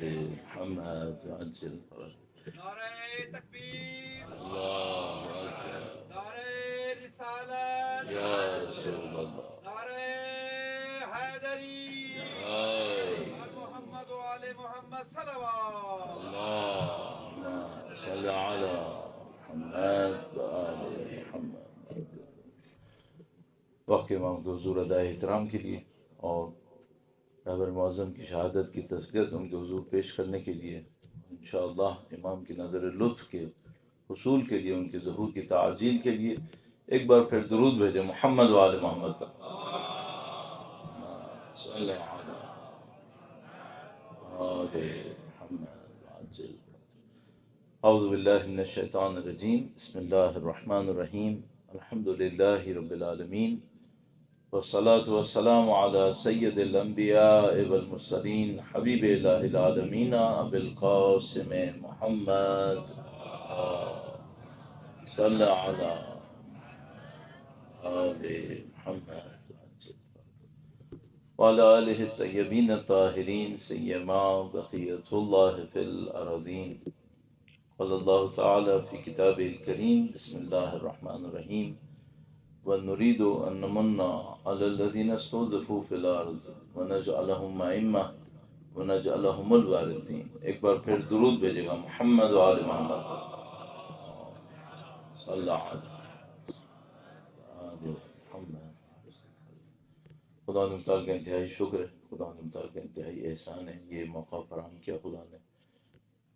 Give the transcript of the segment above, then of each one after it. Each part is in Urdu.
محمد وعجل فرج. نعرہ تکبیر، اللہ اکبر. نعرہ رسالت، یا رسول اللہ. نعرہ حیدری، آل محمد و آل محمد صلوات. اللهم صل على محمد وآل محمد. وقت امام کے حضور ادائے احترام کے لیے اور رہبر معظم کی شہادت کی تذکرت ان کے حضور پیش کرنے کے لیے انشاءاللہ امام کی نظر لطف کے حصول کے لیے ان کے ظہور کی تعجیل کے لیے ایک بار پھر درود بھیجیں محمد و آل محمد پر. صلی اللہ علیہ آل محمد وعجل. اعوذ باللہ من الشیطان الرجیم. بسم اللہ الرحمن الرحیم. الحمد للہ رب العالمین والصلاة والسلام علی سید الانبیاء والمرسلین حبیب الہ العالمین ابی القاسم محمد صلی علی آل محمد وعلی آلہ الطیبین الطاہرین سیما بقیۃ اللہ فی الارضین. قال اللہ تعالی فی کتابہ الکریم. بسم اللہ الرحمن الرحیم. وَنُرِيدُ أَن نَّمُنَّ عَلَى الَّذِينَ اسْتُضْعِفُوا فِي الْأَرْضِ وَنَجْعَلَهُمْ أَئِمَّةً وَنَجْعَلَهُمُ الْوَارِثِينَ. ایک بار پھر درود بھیجے گا محمد و آل محمد صلی اللہ علیہ محمد. خدا نے تعالیٰ کا انتہائی شکر ہے، خدا نے تعالیٰ کا انتہائی احسان ہے. یہ موقع فراہم کیا خدا نے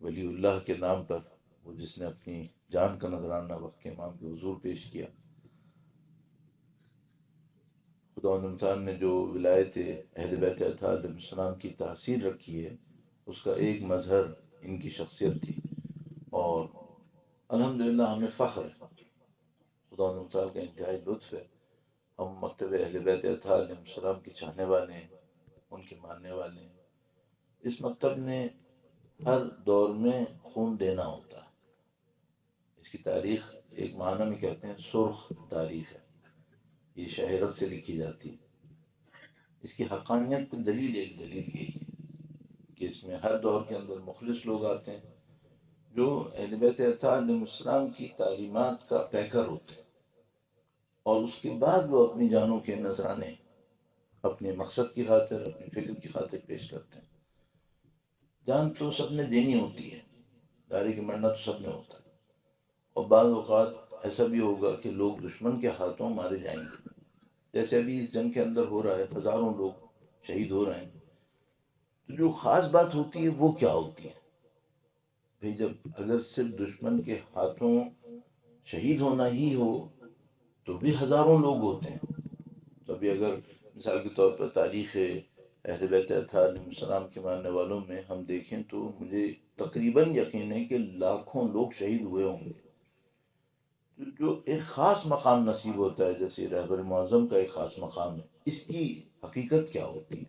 ولی اللہ کے نام پر، وہ جس نے اپنی جان کا نذرانہ وقت کے امام کے حضور پیش کیا. خدا تعالیٰ نے جو ولایت اہل بیت اطہار علیہ السلام کی تاثیر رکھی ہے اس کا ایک مظہر ان کی شخصیت تھی، اور الحمدللہ ہمیں فخر ہے. خدا تعالیٰ کا انتہائی لطف ہے. ہم مکتب اہل بیت اطہار علیہ السلام کے چاہنے والے ہیں، ان کے ماننے والے ہیں. اس مکتب نے ہر دور میں خون دینا ہوتا ہے. اس کی تاریخ ایک معنی میں کہتے ہیں سرخ تاریخ ہے، یہ شہرت سے لکھی جاتی ہے. اس کی حقانیت کی دلیل ایک دلیل یہی ہے کہ اس میں ہر دور کے اندر مخلص لوگ آتے ہیں جو اہل بیت اطہار علیہ السلام کی تعلیمات کا پیکر ہوتے ہیں، اور اس کے بعد وہ اپنی جانوں کے نذرانے اپنے مقصد کی خاطر، اپنی فکر کی خاطر پیش کرتے ہیں. جان تو سب نے دینی ہوتی ہے، داری کے مرنا تو سب نے ہوتا ہے، اور بعض اوقات ایسا بھی ہوگا کہ لوگ دشمن کے ہاتھوں مارے جائیں گے، جیسے ابھی اس جنگ کے اندر ہو رہا ہے، ہزاروں لوگ شہید ہو رہے ہیں. تو جو خاص بات ہوتی ہے وہ کیا ہوتی ہے بھئی؟ جب اگر صرف دشمن کے ہاتھوں شہید ہونا ہی ہو تو بھی ہزاروں لوگ ہوتے ہیں. تو ابھی اگر مثال کے طور پر تاریخ اہل بیت اطہار علیہ السلام کے ماننے والوں میں ہم دیکھیں تو مجھے تقریباً یقین ہے کہ لاکھوں لوگ شہید ہوئے ہوں گے. جو ایک خاص مقام نصیب ہوتا ہے، جیسے رہبر معظم کا ایک خاص مقام ہے، اس کی حقیقت کیا ہوتی ہے،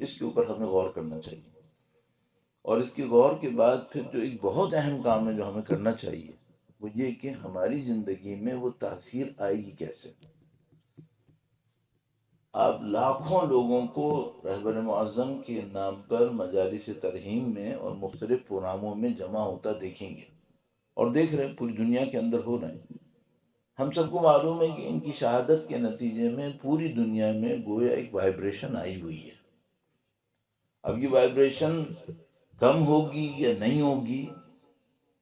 اس کے اوپر ہمیں غور کرنا چاہیے. اور اس کے غور کے بعد پھر جو ایک بہت اہم کام ہے جو ہمیں کرنا چاہیے وہ یہ کہ ہماری زندگی میں وہ تاثیر آئے گی کیسے. آپ لاکھوں لوگوں کو رہبر معظم کے نام پر مجالس ترحیم میں اور مختلف پروگراموں میں جمع ہوتا دیکھیں گے، اور دیکھ رہے ہیں پوری دنیا کے اندر ہو رہے ہیں. ہم سب کو معلوم ہے کہ ان کی شہادت کے نتیجے میں پوری دنیا میں گویا ایک وائبریشن آئی ہوئی ہے. اب یہ وائبریشن کم ہوگی یا نہیں ہوگی،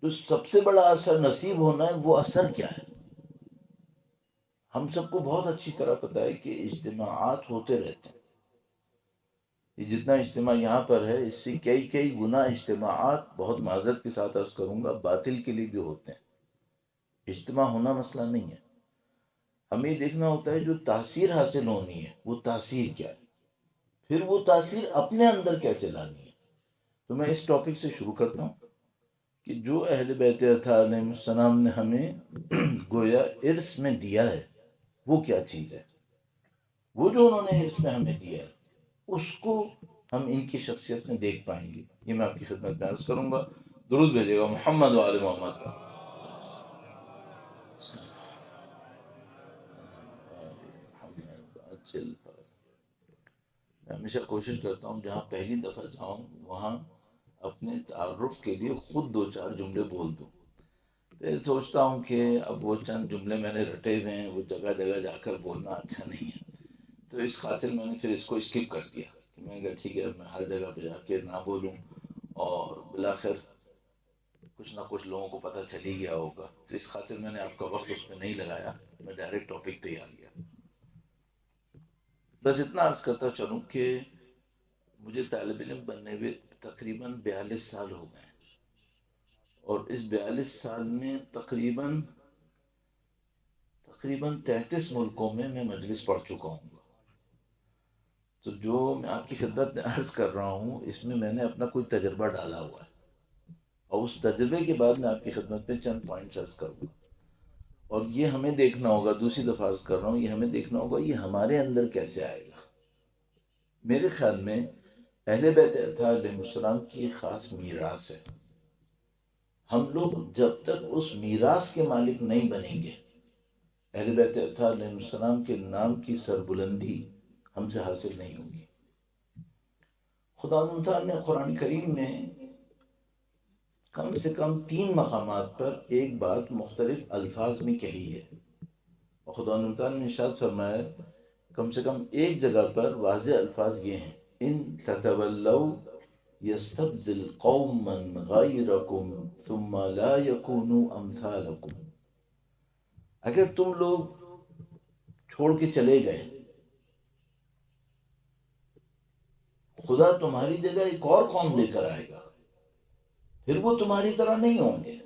تو سب سے بڑا اثر نصیب ہونا ہے. وہ اثر کیا ہے؟ ہم سب کو بہت اچھی طرح پتہ ہے کہ اجتماعات ہوتے رہتے ہیں. یہ جتنا اجتماع یہاں پر ہے اس سے کئی گنا اجتماعات، بہت معذرت کے ساتھ عرض کروں گا، باطل کے لیے بھی ہوتے ہیں. اجتماع ہونا مسئلہ نہیں ہے، ہمیں یہ دیکھنا ہوتا ہے جو تاثیر حاصل ہونی ہے وہ تاثیر کیا ہے، پھر وہ تاثیر اپنے اندر کیسے لانی ہے. تو میں اس ٹاپک سے شروع کرتا ہوں کہ جو اہل بیت اطہار علیہ السلام نے ہمیں گویا ارث میں دیا ہے وہ کیا چیز ہے. وہ جو انہوں نے ارث میں ہمیں دیا ہے اس کو ہم ان کی شخصیت میں دیکھ پائیں گے. یہ میں آپ کی خدمت میں عرض کروں گا. درود بھیجے گا محمد و آل محمد پر. میں ہمیشہ کوشش کرتا ہوں جہاں پہلی دفعہ جاؤں وہاں اپنے تعارف کے لیے خود دو چار جملے بول دوں. پھر سوچتا ہوں کہ اب وہ چند جملے میں نے رٹے ہوئے ہیں، وہ جگہ جگہ جا کر بولنا اچھا نہیں ہے. تو اس خاطر میں نے پھر اس کو اسکپ کر دیا کہ میں نے کہا ٹھیک ہے میں ہر جگہ پہ جا کے نہ بولوں، اور بالآخر کچھ نہ کچھ لوگوں کو پتہ چل ہی گیا ہوگا. تو اس خاطر میں نے آپ کا وقت اس پہ نہیں لگایا، میں ڈائریکٹ ٹاپک پہ ہی آ گیا. بس اتنا عرض کرتا چلوں کہ مجھے طالب علم بننے میں تقریباً 42 سال ہو گئے، اور اس 42 سال میں تقریباً 33 ملکوں میں مجلس پڑھ چکا ہوں. تو جو میں آپ کی خدمت میں عرض کر رہا ہوں اس میں نے اپنا کوئی تجربہ ڈالا ہوا ہے، اور اس تجربے کے بعد میں آپ کی خدمت میں چند پوائنٹس عرض کروں گا. اور یہ ہمیں دیکھنا ہوگا، دوسری دفعہ عرض کر رہا ہوں، یہ ہمیں دیکھنا ہوگا یہ ہمارے اندر کیسے آئے گا. میرے خیال میں اہل بیت اطہار علیہ السلام کی خاص میراث ہے. ہم لوگ جب تک اس میراث کے مالک نہیں بنیں گے، اہل بیت اطہار علیہ السلام کے نام کی سربلندی ہم سے حاصل نہیں ہوگی. خدا تعالیٰ نے قرآن کریم میں کم سے کم 3 مقامات پر ایک بات مختلف الفاظ میں کہی ہے، اور خدا تعالیٰ نے ارشاد فرمایا کم سے کم ایک جگہ پر واضح الفاظ یہ ہیں: ان تتولوا یستبدل قوما غیرکم ثم لا یکونوا امثالکم. اگر تم لوگ چھوڑ کے چلے گئے، خدا تمہاری جگہ ایک اور قوم لے کر آئے گا، پھر وہ تمہاری طرح نہیں ہوں گے.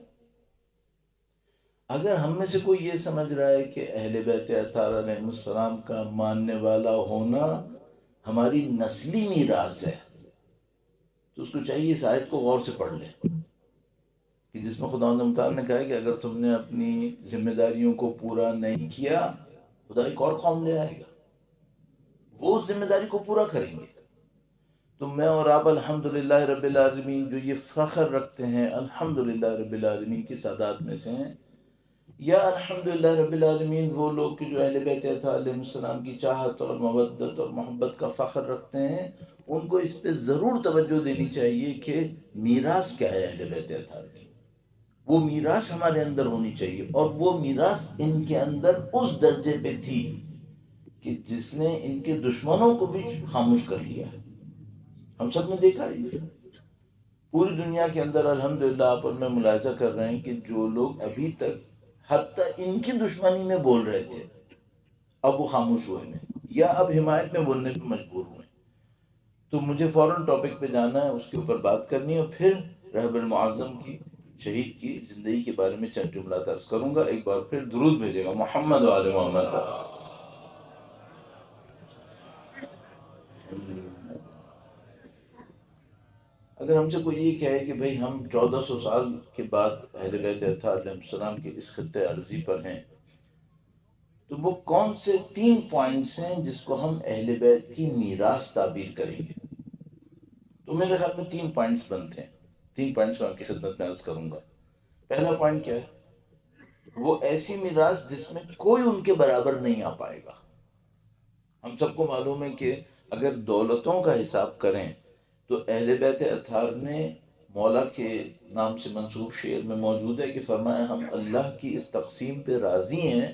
اگر ہم میں سے کوئی یہ سمجھ رہا ہے کہ اہل بیت اطہار علیہ السلام کا ماننے والا ہونا ہماری نسلی میراث ہے، تو اس کو چاہیے اس آیت کو غور سے پڑھ لے، کہ جس میں خدا تعالیٰ نے کہا ہے کہ اگر تم نے اپنی ذمہ داریوں کو پورا نہیں کیا، خدا ایک اور قوم لے آئے گا، وہ اس ذمہ داری کو پورا کریں گے. تو میں اور آپ الحمدللہ رب العالمین جو یہ فخر رکھتے ہیں الحمدللہ رب العالمین کی سعادت میں سے ہیں، یا الحمدللہ رب العالمین وہ لوگ کہ جو اہل بیت اطہار علیہ السلام کی چاہت اور مودت اور محبت کا فخر رکھتے ہیں، ان کو اس پہ ضرور توجہ دینی چاہیے کہ میراث کیا ہے اہل بیت اطہار کی. وہ میراث ہمارے اندر ہونی چاہیے، اور وہ میراث ان کے اندر اس درجے پہ تھی کہ جس نے ان کے دشمنوں کو بھی خاموش کر لیا. ہم سب نے دیکھا ہے پوری دنیا کے اندر الحمدللہ آپ اور میں ملاحظہ کر رہے ہیں کہ جو لوگ ابھی تک حتیٰ ان کی دشمنی میں بول رہے تھے، اب وہ خاموش ہوئے ہیں یا اب حمایت میں بولنے پہ مجبور ہوئے. تو مجھے فوراً ٹاپک پہ جانا ہے، اس کے اوپر بات کرنی ہے، اور پھر رہبر المعظم کی شہید کی زندگی کے بارے میں چند جملات عرض کروں گا. ایک بار پھر درود بھیجے گا محمد و آل محمد. اگر ہم سے کوئی یہ کہے کہ بھئی ہم 1400 سال کے بعد اہل بیت اطہار علیہ السلام کے اس خطے عرضی پر ہیں، تو وہ کون سے 3 پوائنٹس ہیں جس کو ہم اہل بیت کی میراث تعبیر کریں گے؟ تو میرے خیال میں 3 پوائنٹس بنتے ہیں. 3 پوائنٹس میں آپ کی خدمت میں عرض کروں گا. پہلا پوائنٹ کیا ہے؟ وہ ایسی میراث جس میں کوئی ان کے برابر نہیں آ پائے گا. ہم سب کو معلوم ہے کہ اگر دولتوں کا حساب کریں تو اہل بیت اطہار نے مولا کے نام سے منسوب شعر میں موجود ہے کہ فرمایا ہم اللہ کی اس تقسیم پہ راضی ہیں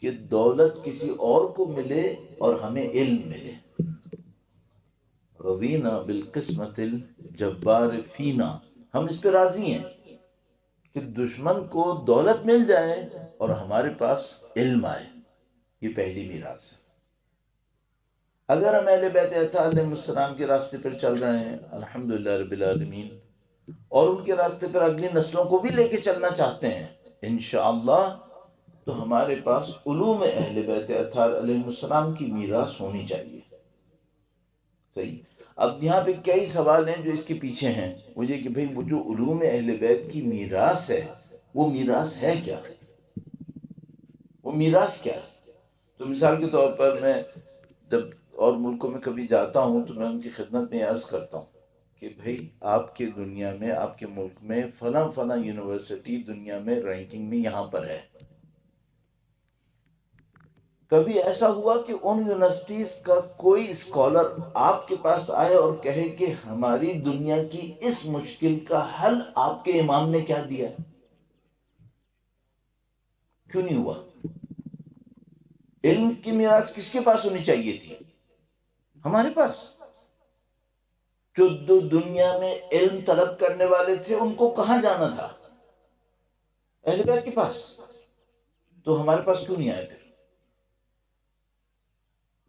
کہ دولت کسی اور کو ملے اور ہمیں علم ملے. رضینا بالقسمت الجبار فینا، ہم اس پہ راضی ہیں کہ دشمن کو دولت مل جائے اور ہمارے پاس علم آئے. یہ پہلی میراث ہے. اگر ہم اہل بیت اطہار علیہ السلام کے راستے پر چل رہے ہیں الحمدللہ رب العالمین، اور ان کے راستے پر اگلی نسلوں کو بھی لے کے چلنا چاہتے ہیں انشاءاللہ، تو ہمارے پاس علوم اہل بیت اطہار علیہ السلام کی میراث ہونی چاہیے. صحیح. اب یہاں پہ کئی سوال ہیں جو اس کے پیچھے ہیں، وہ یہ کہ بھئی وہ جو علوم اہل بیت کی میراث ہے، وہ میراث ہے کیا؟ وہ میراث کیا ہے؟ تو مثال کے طور پر میں جب اور ملکوں میں کبھی جاتا ہوں تو میں ان کی خدمت میں عرض کرتا ہوں کہ بھئی آپ کے دنیا میں، آپ کے ملک میں فلاں فلاں یونیورسٹی دنیا میں رینکنگ میں یہاں پر ہے. کبھی ایسا ہوا کہ ان یونیورسٹیز کا کوئی اسکالر آپ کے پاس آئے اور کہے کہ ہماری دنیا کی اس مشکل کا حل آپ کے امام نے کیا دیا ہے؟ کیوں نہیں ہوا؟ علم کی میراث کس کے پاس ہونی چاہیے تھی؟ ہمارے پاس۔ جو دنیا میں علم طلب کرنے والے تھے ان کو کہاں جانا تھا؟ اہل بیت کے پاس۔ تو ہمارے پاس کیوں نہیں آئے پھر؟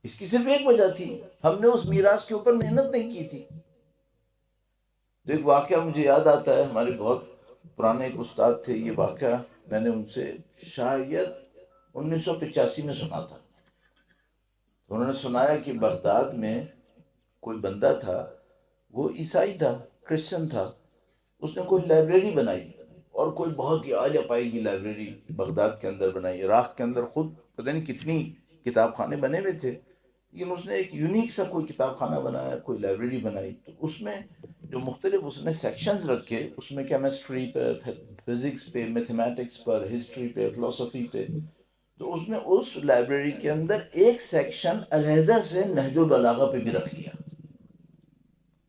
اس کی صرف ایک وجہ تھی، ہم نے اس میراث کے اوپر محنت نہیں کی تھی۔ تو ایک واقعہ مجھے یاد آتا ہے، ہمارے بہت پرانے ایک استاد تھے، یہ واقعہ میں نے ان سے شاید 1985 میں سنا تھا۔ انہوں نے سنایا کہ بغداد میں کوئی بندہ تھا، وہ عیسائی تھا، کرسچن تھا، اس نے کوئی لائبریری بنائی، اور کوئی بہت ہی اعلیٰ پائی کی لائبریری بغداد کے اندر بنائی۔ عراق کے اندر خود پتہ نہیں کتنی کتاب خانے بنے ہوئے تھے، لیکن اس نے ایک یونیک سا کوئی کتاب خانہ بنایا، کوئی لائبریری بنائی۔ تو اس میں جو مختلف اس نے سیکشنز رکھے، اس میں کیمسٹری پہ، فزکس پہ، میتھمیٹکس پر، ہسٹری پہ، فلسفی پہ۔ تو اس نے اس لائبریری کے اندر ایک سیکشن علیحدہ سے نہج البلاغہ پہ بھی رکھ لیا،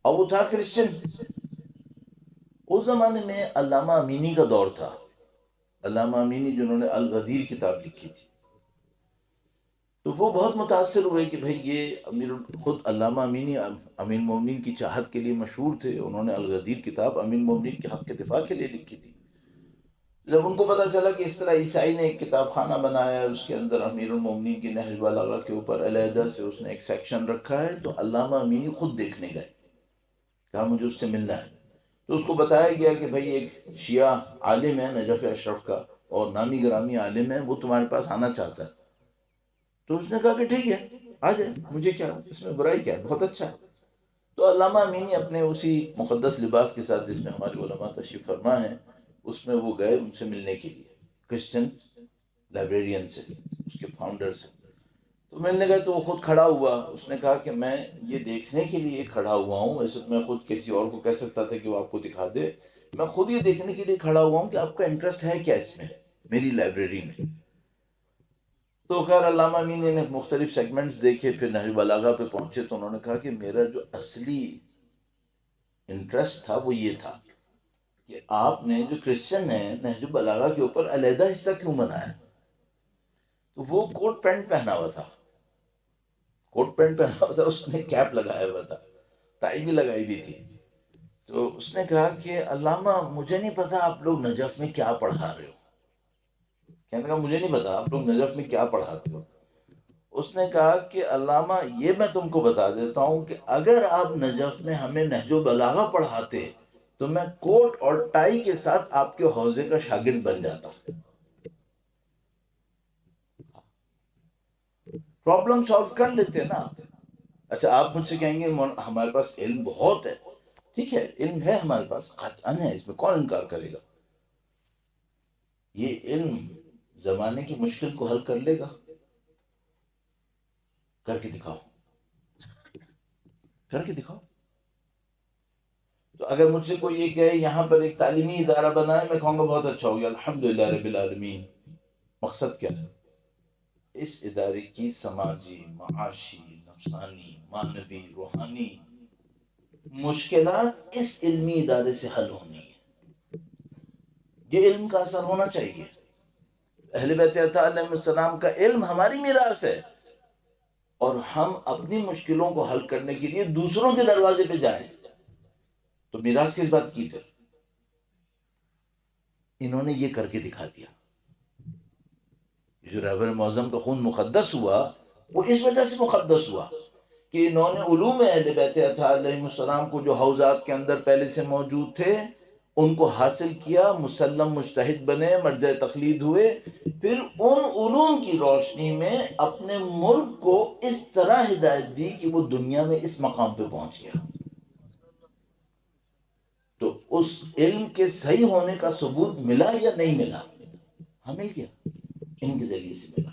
اور وہ تھا کرسچن۔ اس زمانے میں علامہ امینی کا دور تھا، علامہ امینی جنہوں نے الغدیر کتاب لکھی تھی۔ تو وہ بہت متاثر ہوئے کہ بھئی یہ خود علامہ امینی امیر المومنین کی چاہت کے لیے مشہور تھے، انہوں نے الغدیر کتاب امیر المومنین کے حق کے دفاع کے لیے لکھی تھی۔ جب ان کو پتہ چلا کہ اس طرح عیسائی نے ایک کتاب خانہ بنایا ہے، اس کے اندر امیر المومنین کی نہج البلاغہ کے اوپر علیحدہ سے اس نے ایک سیکشن رکھا ہے، تو علامہ امینی خود دیکھنے گئے، کہا مجھے اس سے ملنا ہے۔ تو اس کو بتایا گیا کہ بھئی ایک شیعہ عالم ہے نجف اشرف کا، اور نامی گرامی عالم ہے، وہ تمہارے پاس آنا چاہتا ہے۔ تو اس نے کہا کہ ٹھیک ہے، آ جائے، مجھے کیا، اس میں برائی کیا ہے، بہت اچھا ہے۔ تو علامہ امینی اپنے اسی مقدس لباس کے ساتھ جس میں ہمارے علماء تشریف فرما ہیں، اس میں وہ گئے ان سے ملنے کے لیے، کرسچن لائبریرین سے، اس کے فاؤنڈر سے۔ تو ملنے گئے تو وہ خود کھڑا ہوا، اس نے کہا کہ میں یہ دیکھنے کے لیے کھڑا ہوا ہوں، ویسے تو میں خود کسی اور کو کہہ سکتا تھا کہ وہ آپ کو دکھا دے، میں خود یہ دیکھنے کے لیے کھڑا ہوا ہوں کہ آپ کا انٹرسٹ ہے کیا اس میں، میری لائبریری میں۔ تو خیر علامہ امینی نے مختلف سیگمنٹس دیکھے، پھر نہج البلاغہ پہ پہنچے، تو انہوں نے کہا کہ میرا جو اصلی انٹرسٹ تھا وہ یہ تھا کہ آپ نے جو کرسچن ہے نہج البلاغہ کے اوپر علیحدہ حصہ کیوں بنایا؟ تو وہ کوٹ پینٹ پہنا ہوا تھا، کوٹ پینٹ پہنا ہوا تھا، اس نے کیپ لگایا ہوا تھا، ٹائی بھی لگائی بھی تھی۔ تو اس نے کہا کہ علامہ مجھے نہیں پتا آپ لوگ نجف میں کیا پڑھا رہے ہو۔ کہنے لگا مجھے نہیں پتا آپ لوگ نجف میں کیا پڑھاتے ہو۔ اس نے کہا کہ علامہ یہ میں تم کو بتا دیتا ہوں کہ اگر آپ نجف میں ہمیں نہج البلاغہ پڑھاتے تو میں کوٹ اور ٹائی کے ساتھ آپ کے حوزے کا شاگرد بن جاتا۔ پرابلم سالو کر لیتے نا۔ اچھا آپ مجھ سے کہیں گے ہمارے پاس علم بہت ہے، ٹھیک ہے، علم ہے ہمارے پاس، قطعاً ہے، اس میں کون انکار کرے گا۔ یہ علم زمانے کی مشکل کو حل کر لے گا؟ کر کے دکھاؤ، کر کے دکھاؤ۔ تو اگر مجھ سے کوئی یہ کہے یہاں پر ایک تعلیمی ادارہ بنا ہے، میں کہوں گا بہت اچھا ہو گیا، الحمدللہ رب العالمین۔ مقصد کیا ہے؟ اس ادارے کی سماجی، معاشی، نفسانی، معنوی، روحانی مشکلات اس علمی ادارے سے حل ہونی ہے۔ یہ علم کا اثر ہونا چاہیے۔ اہل بیت اطہار علیہ السلام کا علم ہماری میراث ہے، اور ہم اپنی مشکلوں کو حل کرنے کے لیے دوسروں کے دروازے پہ جائیں تو میراث کس بات کی؟ پھر انہوں نے یہ کر کے دکھا دیا۔ جو رہبر معظم کا خون مقدس ہوا وہ اس وجہ سے مقدس ہوا کہ انہوں نے علوم اہل بیت اطہار علیہ السلام کو جو حوزات کے اندر پہلے سے موجود تھے ان کو حاصل کیا، مسلم مجتہد بنے، مرجع تقلید ہوئے، پھر ان علوم کی روشنی میں اپنے ملک کو اس طرح ہدایت دی کہ وہ دنیا میں اس مقام پہ پہنچ گیا۔ تو اس علم کے صحیح ہونے کا ثبوت ملا یا نہیں ملا؟ ہاں مل گیا، ان کے ذریعے سے ملا۔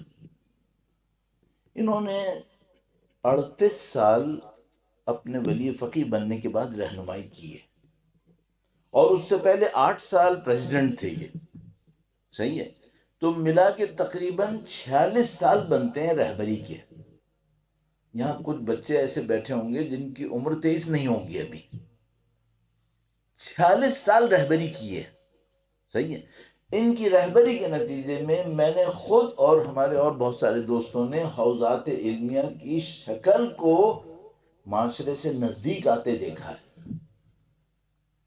انہوں نے 38 سال اپنے ولی فقیہ بننے کے بعد رہنمائی کی ہے، اور اس سے پہلے 8 سال پریزیڈنٹ تھے یہ، صحیح ہے۔ تو ملا کے تقریباً 46 سال بنتے ہیں رہبری کے. یہاں کچھ بچے ایسے بیٹھے ہوں گے جن کی عمر 23 نہیں ہوگی ابھی. 46 سال رہبری کی ہے. صحیح ہے. ان کی رہبری کے نتیجے میں نے خود اور ہمارے اور بہت سارے دوستوں نے حوزات علمیہ کی شکل کو معاشرے سے نزدیک آتے دیکھا ہے.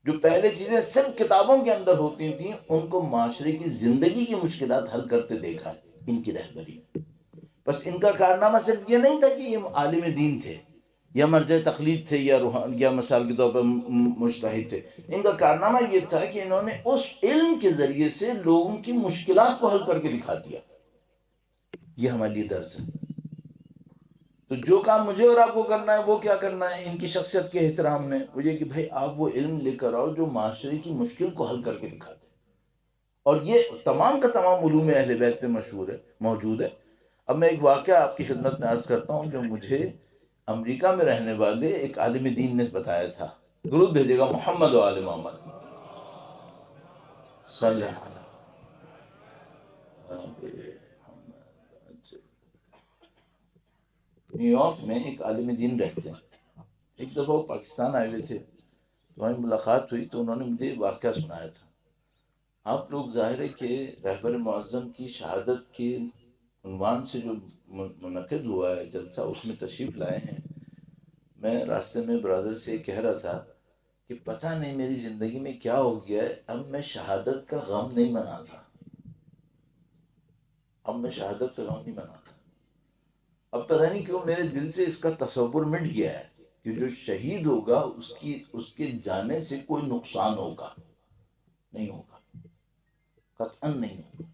جو پہلے چیزیں صرف کتابوں کے اندر ہوتی تھیں ان کو معاشرے کی زندگی کی مشکلات حل کرتے دیکھا ہے ان کی رہبری میں. بس ان کا کارنامہ صرف یہ نہیں تھا کہ یہ عالم دین تھے یا مرجع تقلید تھے یا مثال کے طور پر مجتہد تھے. ان کا کارنامہ یہ تھا کہ انہوں نے اس علم کے ذریعے سے لوگوں کی مشکلات کو حل کر کے دکھا دیا. یہ ہمارے لیے درس ہے. تو جو کام مجھے اور آپ کو کرنا ہے وہ کیا کرنا ہے ان کی شخصیت کے احترام میں، وہ یہ کہ بھائی آپ وہ علم لے کر آؤ جو معاشرے کی مشکل کو حل کر کے دکھا دے. اور یہ تمام کا تمام علوم اہل بیت پہ موجود ہے. اب میں ایک واقعہ آپ کی خدمت میں عرض کرتا ہوں جو مجھے امریکہ میں رہنے والے ایک عالم دین نے بتایا تھا. درود بھیجے گا محمد و آل محمد صلی اللہ علیہ نیو یارک میں ایک عالم دین رہتے ہیں. ایک دفعہ وہ پاکستان آئے ہوئے تھے تو ہماری ملاقات ہوئی تو انہوں نے مجھے واقعہ سنایا تھا. آپ لوگ ظاہر ہے کہ رہبر معظم کی شہادت کے عنوان سے جو منعقد ہوا ہے جلسہ اس میں تشریف لائے ہیں. میں راستے میں برادر سے کہہ رہا تھا کہ پتہ نہیں میری زندگی میں کیا ہو گیا ہے، اب میں شہادت کا غم نہیں مناتا. اب پتہ نہیں کیوں میرے دل سے اس کا تصور مٹ گیا ہے کہ جو شہید ہوگا اس کے جانے سے کوئی نقصان نہیں ہوگا، قطعاً نہیں ہوگا.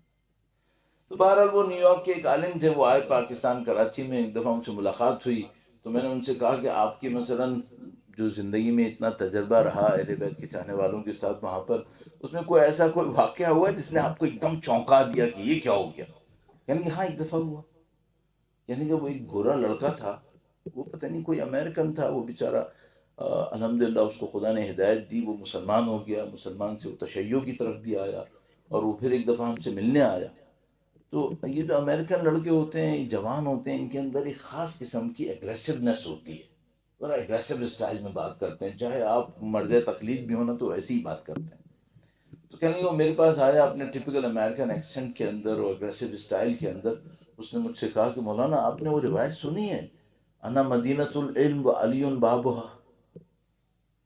تو بہرحال وہ نیو یارک کے ایک عالم تھے، وہ آئے پاکستان کراچی میں. ایک دفعہ ان سے ملاقات ہوئی تو میں نے ان سے کہا کہ آپ کی مثلاً جو زندگی میں اتنا تجربہ رہا اہل بیت کے چاہنے والوں کے ساتھ وہاں پر، اس میں کوئی ایسا کوئی واقعہ ہوا جس نے آپ کو ایک دم چونکا دیا کہ یہ کیا ہو گیا؟ یعنی کہ ہاں ایک دفعہ ہوا. یعنی کہ وہ ایک گورا لڑکا تھا، وہ پتہ نہیں کوئی امریکن تھا، وہ بیچارہ الحمدللہ اس کو خدا نے ہدایت دی، وہ مسلمان ہو گیا. مسلمان سے وہ تشیع کی طرف بھی آیا اور وہ پھر ایک دفعہ ہم سے ملنے آیا. تو یہ جو امریکن لڑکے ہوتے ہیں جوان ہوتے ہیں، ان کے اندر ایک خاص قسم کی ایگریسونیس ہوتی ہے. ذرا ایگریسو اسٹائل میں بات کرتے ہیں، چاہے آپ مرض تقلید بھی ہونا تو ایسی ہی بات کرتے ہیں. تو کہنے وہ میرے پاس آیا اپنے ٹپیکل امریکن ایکسنٹ کے اندر اور ایگریسو اسٹائل کے اندر. اس نے مجھ سے کہا کہ مولانا آپ نے وہ روایت سنی ہے انا مدینۃ العلم و علی بابھا؟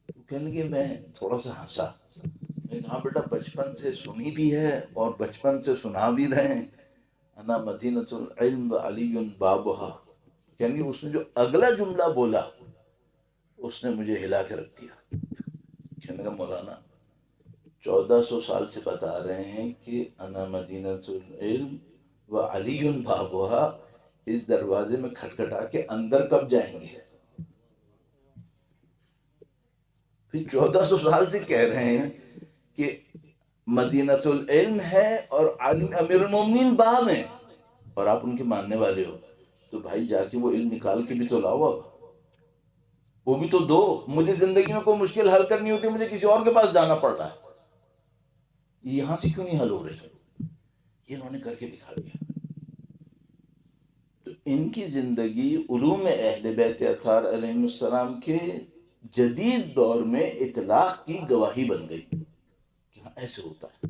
تو کہنے لگے، میں تھوڑا سا ہنسا. میں نے کہا بیٹا بچپن سے سنی بھی ہے اور بچپن سے سنا بھی رہے ہیں، انا مدینۃ العلم و علی بابھا. کہنے لگے اس نے جو اگلا جملہ بولا اس نے مجھے ہلا کے رکھ دیا. کہنے لگا مولانا 1400 سال سے بتا رہے ہیں کہ انا مدینۃ العلم و علی بابھا، اس دروازے میں کھٹکھٹا کے اندر کب جائیں گے؟ پھر 1400 سال سے کہہ رہے ہیں کہ مدینۃ العلم ہے اور امیر المومنین باب ہیں اور آپ ان کے ماننے والے ہو. تو بھائی جا کے وہ علم نکال کے بھی تو لاؤ، اب وہ بھی تو دو. مجھے زندگی میں کوئی مشکل حل کرنی ہوتی ہے مجھے کسی اور کے پاس جانا پڑ رہا ہے، یہاں سے کیوں نہیں حل ہو رہی؟ یہ انہوں نے کر کے دکھا دیا. تو ان کی زندگی علوم اہل بیت اطہار علیہ السلام کے جدید دور میں اطلاق کی گواہی بن گئی کہ ہاں ایسے ہوتا ہے.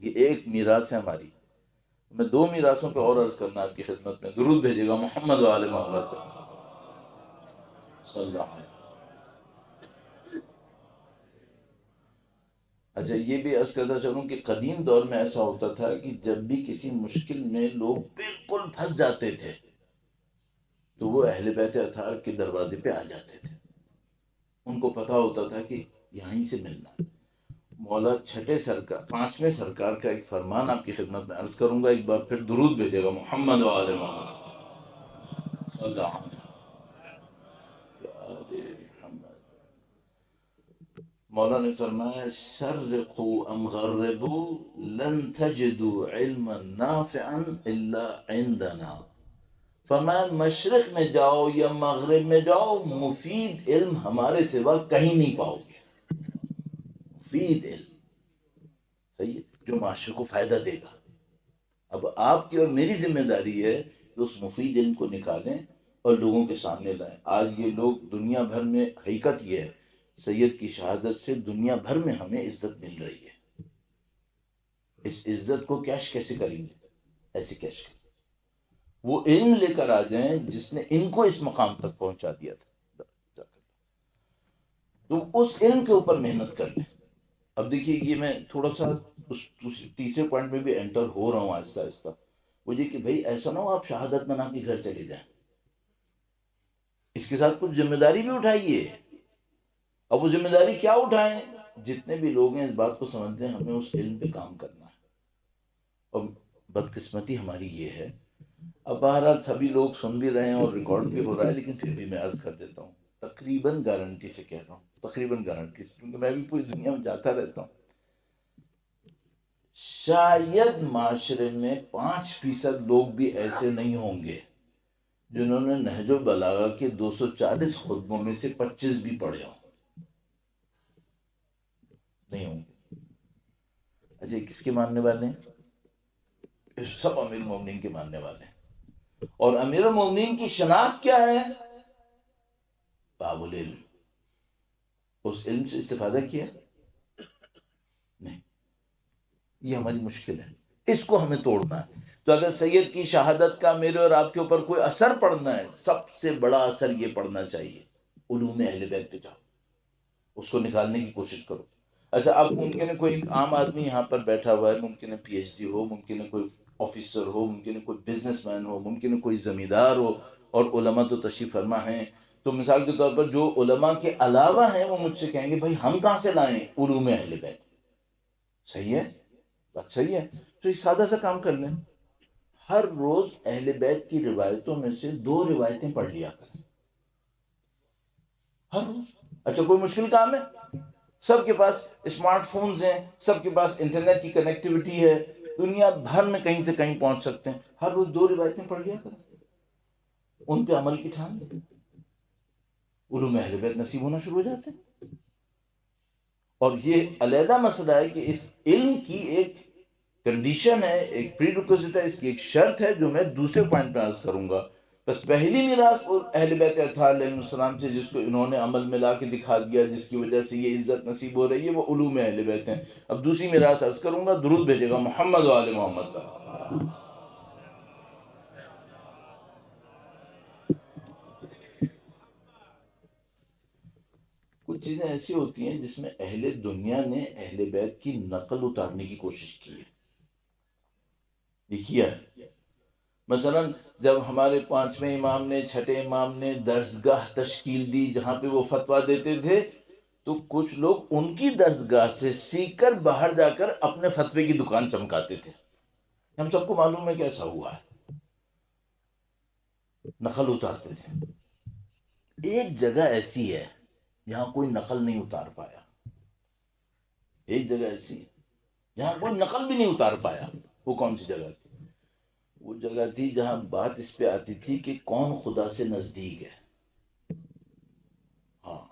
یہ ایک میراث ہے ہماری. میں 2 میراثوں پہ اور عرض کرنا آپ کی خدمت میں. درود بھیجے گا محمد و آل محمد صلی اللہ علیہ وسلم. اچھا یہ بھی عرض کرتا چلوں کہ قدیم دور میں ایسا ہوتا تھا کہ جب بھی کسی مشکل میں لوگ بالکل پھنس جاتے تھے تو وہ اہل بیت اطہار کے دروازے پہ آ جاتے تھے. ان کو پتا ہوتا تھا کہ یہیں سے ملنا. مولا 5ویں سرکار کا ایک فرمان آپ کی خدمت میں عرض کروں گا. ایک بار پھر درود بھیجے گا محمد و آل محمد صلی اللہ علیہ وسلم. مولا نے فرمایا شرقوا ام غربوا لن تجدوا علما نافعا الا عندنا. فرمایا مشرق میں جاؤ یا مغرب میں جاؤ مفید علم ہمارے سوا کہیں نہیں پاؤ گے. مفید علم، صحیح ہے، جو معاشرے کو فائدہ دے گا. اب آپ کی اور میری ذمہ داری ہے کہ اس مفید علم کو نکالیں اور لوگوں کے سامنے لائیں. آج یہ لوگ دنیا بھر میں، حقیقت یہ ہے سید کی شہادت سے دنیا بھر میں ہمیں عزت مل رہی ہے. اس عزت کو کیش کیسے کریں گے؟ ایسے کیش کریں. وہ علم لے کر آ جائیں جس نے ان کو اس مقام تک پہنچا دیا تھا. تو اس علم کے اوپر محنت کر لیں. اب دیکھیے یہ میں تھوڑا سا اس تیسرے پوائنٹ میں بھی انٹر ہو رہا ہوں آہستہ آہستہ. وہ یہ کہ بھائی ایسا نہ ہو آپ شہادت بنا کے گھر چلے جائیں. اس کے ساتھ کچھ ذمہ داری بھی اٹھائیے. اب وہ ذمہ داری کیا اٹھائیں؟ جتنے بھی لوگ ہیں اس بات کو سمجھتے ہیں ہمیں اس علم پہ کام کرنا ہے. اور بدقسمتی ہماری یہ ہے، اب بہرحال سبھی لوگ سن بھی رہے ہیں اور ریکارڈ بھی ہو رہا ہے، لیکن پھر بھی میں عرض کر دیتا ہوں، تقریباً گارنٹی سے کہہ رہا ہوں، تقریباً گارنٹی سے، کیونکہ میں بھی پوری دنیا میں جاتا رہتا ہوں. شاید معاشرے میں 5% لوگ بھی ایسے نہیں ہوں گے جنہوں نے نہج البلاغہ کے 240 خطبوں میں سے 25 بھی پڑھے ہوں. نہیں ہوں گے. اچھا کس کے ماننے والے ہیں؟ سب امیر المومنین کے ماننے والے ہیں. اور امیر المومنین کی شناخت کیا ہے؟ باب العلم. اس علم سے استفادہ کیا نہیں. یہ ہماری مشکل ہے، اس کو ہمیں توڑنا ہے. تو اگر سید کی شہادت کا میرے اور آپ کے اوپر کوئی اثر پڑنا ہے، سب سے بڑا اثر یہ پڑنا چاہیے علوم اہل بیت پہ جاؤ، اس کو نکالنے کی کوشش کرو. اچھا اب ممکن ہے کوئی ایک عام آدمی یہاں پر بیٹھا ہوا ہے، ممکن ہے پی ایچ ڈی ہو، ممکن ہے کوئی آفیسر ہو، ممکن ہے کوئی بزنس مین ہو، ممکن ہے کوئی زمیندار ہو، اور علماء تو تشریف فرما ہیں. تو مثال کے طور پر جو علماء کے علاوہ ہیں وہ مجھ سے کہیں گے بھائی ہم کہاں سے لائیں علوم اہل بیت. صحیح ہے، بات صحیح ہے. تو ایک سادہ سا کام کر لیں، ہر روز اہل بیت کی روایتوں میں سے 2 روایتیں پڑھ لیا کریں ہر روز. اچھا کوئی مشکل کام ہے؟ سب کے پاس اسمارٹ فونز ہیں، سب کے پاس انٹرنیٹ کی کنیکٹیوٹی ہے، دنیا بھر میں کہیں سے کہیں پہنچ سکتے ہیں. ہر روز 2 روایتیں پڑھ لیا کریں، ان پہ عمل کی ٹھان لیں، علوم اہل بیت نصیب ہونا شروع ہو جاتے ہیں. اور یہ علیحدہ مسئلہ ہے کہ اس علم کی ایک کنڈیشن ہے، ایک پری ریکوزٹ ہے، اس کی ایک شرط ہے جو میں دوسرے پوائنٹ پہ عرض کروں گا. بس پہلی میراث اہل بیت اطہار علیہ السلام سے جس کو انہوں نے عمل میں لا کے دکھا دیا، جس کی وجہ سے یہ عزت نصیب ہو رہی ہے، وہ علوم اہل بیت ہیں. اب دوسری میراث عرض کروں گا، درود بھیجے گا محمد و آل محمد کا. کچھ چیزیں ایسی ہوتی ہیں جس میں اہل دنیا نے اہل بیت کی نقل اتارنے کی کوشش کی ہے، دیکھیے. مثلا جب ہمارے 5ویں امام نے، 6ٹھے امام نے درسگاہ تشکیل دی جہاں پہ وہ فتویٰ دیتے تھے، تو کچھ لوگ ان کی درسگاہ سے سیکھ کر باہر جا کر اپنے فتوے کی دکان چمکاتے تھے. ہم سب کو معلوم ہے کیسا ہوا ہے، نقل اتارتے تھے. ایک جگہ ایسی ہے جہاں کوئی نقل نہیں اتار پایا، ایک جگہ ایسی ہے جہاں کوئی نقل بھی نہیں اتار پایا. وہ کون سی جگہ تھی؟ وہ جگہ تھی جہاں بات اس پہ آتی تھی کہ کون خدا سے نزدیک ہے. ہاں،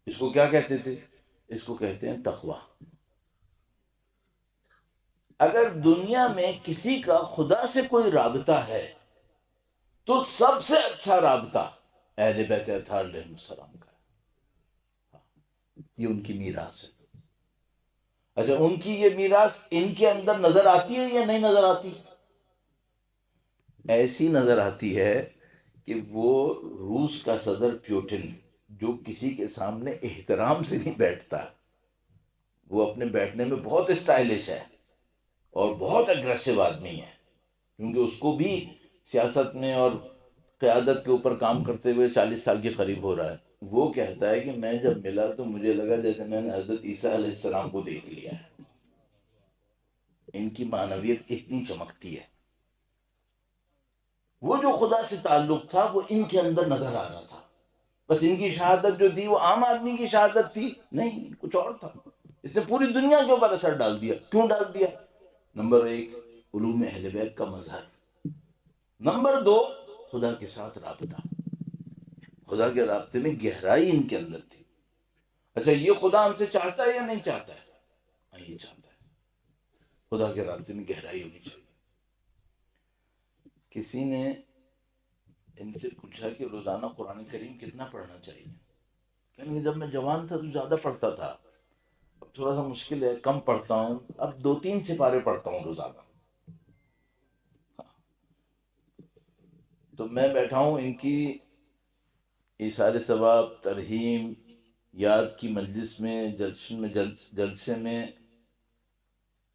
اس کو کیا کہتے تھے؟ اس کو کہتے ہیں تقوی. اگر دنیا میں کسی کا خدا سے کوئی رابطہ ہے تو سب سے اچھا رابطہ اہل بیت اطہار علیہ السلام کا ہے. یہ ان کی میراث ہے. اچھا ان کی یہ میراث ان کے اندر نظر آتی ہے یا نہیں نظر آتی؟ ایسی نظر آتی ہے کہ وہ روس کا صدر پیوٹن جو کسی کے سامنے احترام سے نہیں بیٹھتا، وہ اپنے بیٹھنے میں بہت اسٹائلش ہے اور بہت اگریسو آدمی ہے، کیونکہ اس کو بھی سیاست میں اور قیادت کے اوپر کام کرتے ہوئے 40 سال کے قریب ہو رہا ہے. وہ کہتا ہے کہ میں جب ملا تو مجھے لگا جیسے میں نے حضرت عیسیٰ علیہ السلام کو دیکھ لیا ہے. ان کی معنویت اتنی چمکتی ہے. وہ جو خدا سے تعلق تھا وہ ان کے اندر نظر آ رہا تھا. بس ان کی شہادت جو تھی وہ عام آدمی کی شہادت تھی نہیں، کچھ اور تھا. اس نے پوری دنیا کے اوپر اثر ڈال دیا. کیوں ڈال دیا؟ نمبر 1 علوم اہل بیت کا مظہر، نمبر 2 خدا کے ساتھ رابطہ. خدا کے رابطے میں گہرائی ان کے اندر تھی. اچھا یہ خدا ہم سے چاہتا ہے یا نہیں چاہتا ہے؟ ہاں یہ چاہتا ہے. خدا کے رابطے میں گہرائی ہونی چاہیے. کسی نے ان سے پوچھا کہ روزانہ قرآن کریم کتنا پڑھنا چاہیے. کہنے جب میں جوان تھا تو زیادہ پڑھتا تھا، اب تھوڑا سا مشکل ہے، کم پڑھتا ہوں، اب 2-3 سپارے پڑھتا ہوں روزانہ. تو میں بیٹھا ہوں ان کی ایثار ثواب، ترہیم، یاد کی مجلس میں، جلسے میں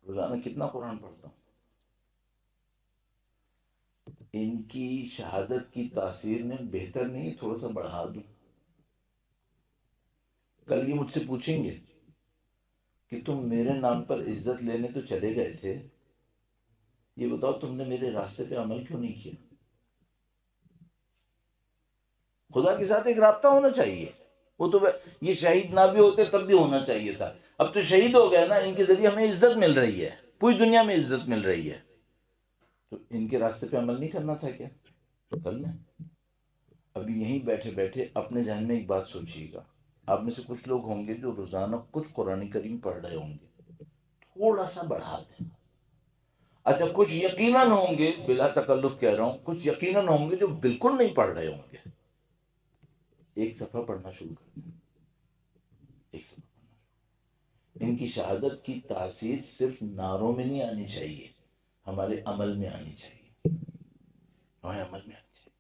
روزانہ کتنا قرآن پڑھتا ہوں. ان کی شہادت کی تاثیر میں بہتر نہیں تھوڑا سا بڑھا دوں. کل یہ مجھ سے پوچھیں گے کہ تم میرے نام پر عزت لینے تو چلے گئے تھے، یہ بتاؤ تم نے میرے راستے پہ عمل کیوں نہیں کیا؟ خدا کے ساتھ ایک رابطہ ہونا چاہیے. وہ تو یہ شہید نہ بھی ہوتے تب بھی ہونا چاہیے تھا. اب تو شہید ہو گئے نا، ان کے ذریعے ہمیں عزت مل رہی ہے، پوری دنیا میں عزت مل رہی ہے، تو ان کے راستے پہ عمل نہیں کرنا تھا کیا؟ تو کر لیں. ابھی یہیں بیٹھے بیٹھے اپنے ذہن میں ایک بات سوچیے گا. آپ میں سے کچھ لوگ ہوں گے جو روزانہ کچھ قرآن کریم پڑھ رہے ہوں گے، تھوڑا سا بڑھا دیں. اچھا کچھ یقیناً ہوں گے، بلا تکلف کہہ رہا ہوں، کچھ یقیناً ہوں گے جو بالکل نہیں پڑھ رہے ہوں گے. ایک صفحہ پڑھنا شروع کر دیں، ایک صفحہ پڑھنا. ان کی شہادت کی تاثیر صرف نعروں میں نہیں آنی چاہیے، ہمارے عمل میں آنی چاہیے، ہمارے عمل میں آنی چاہیے.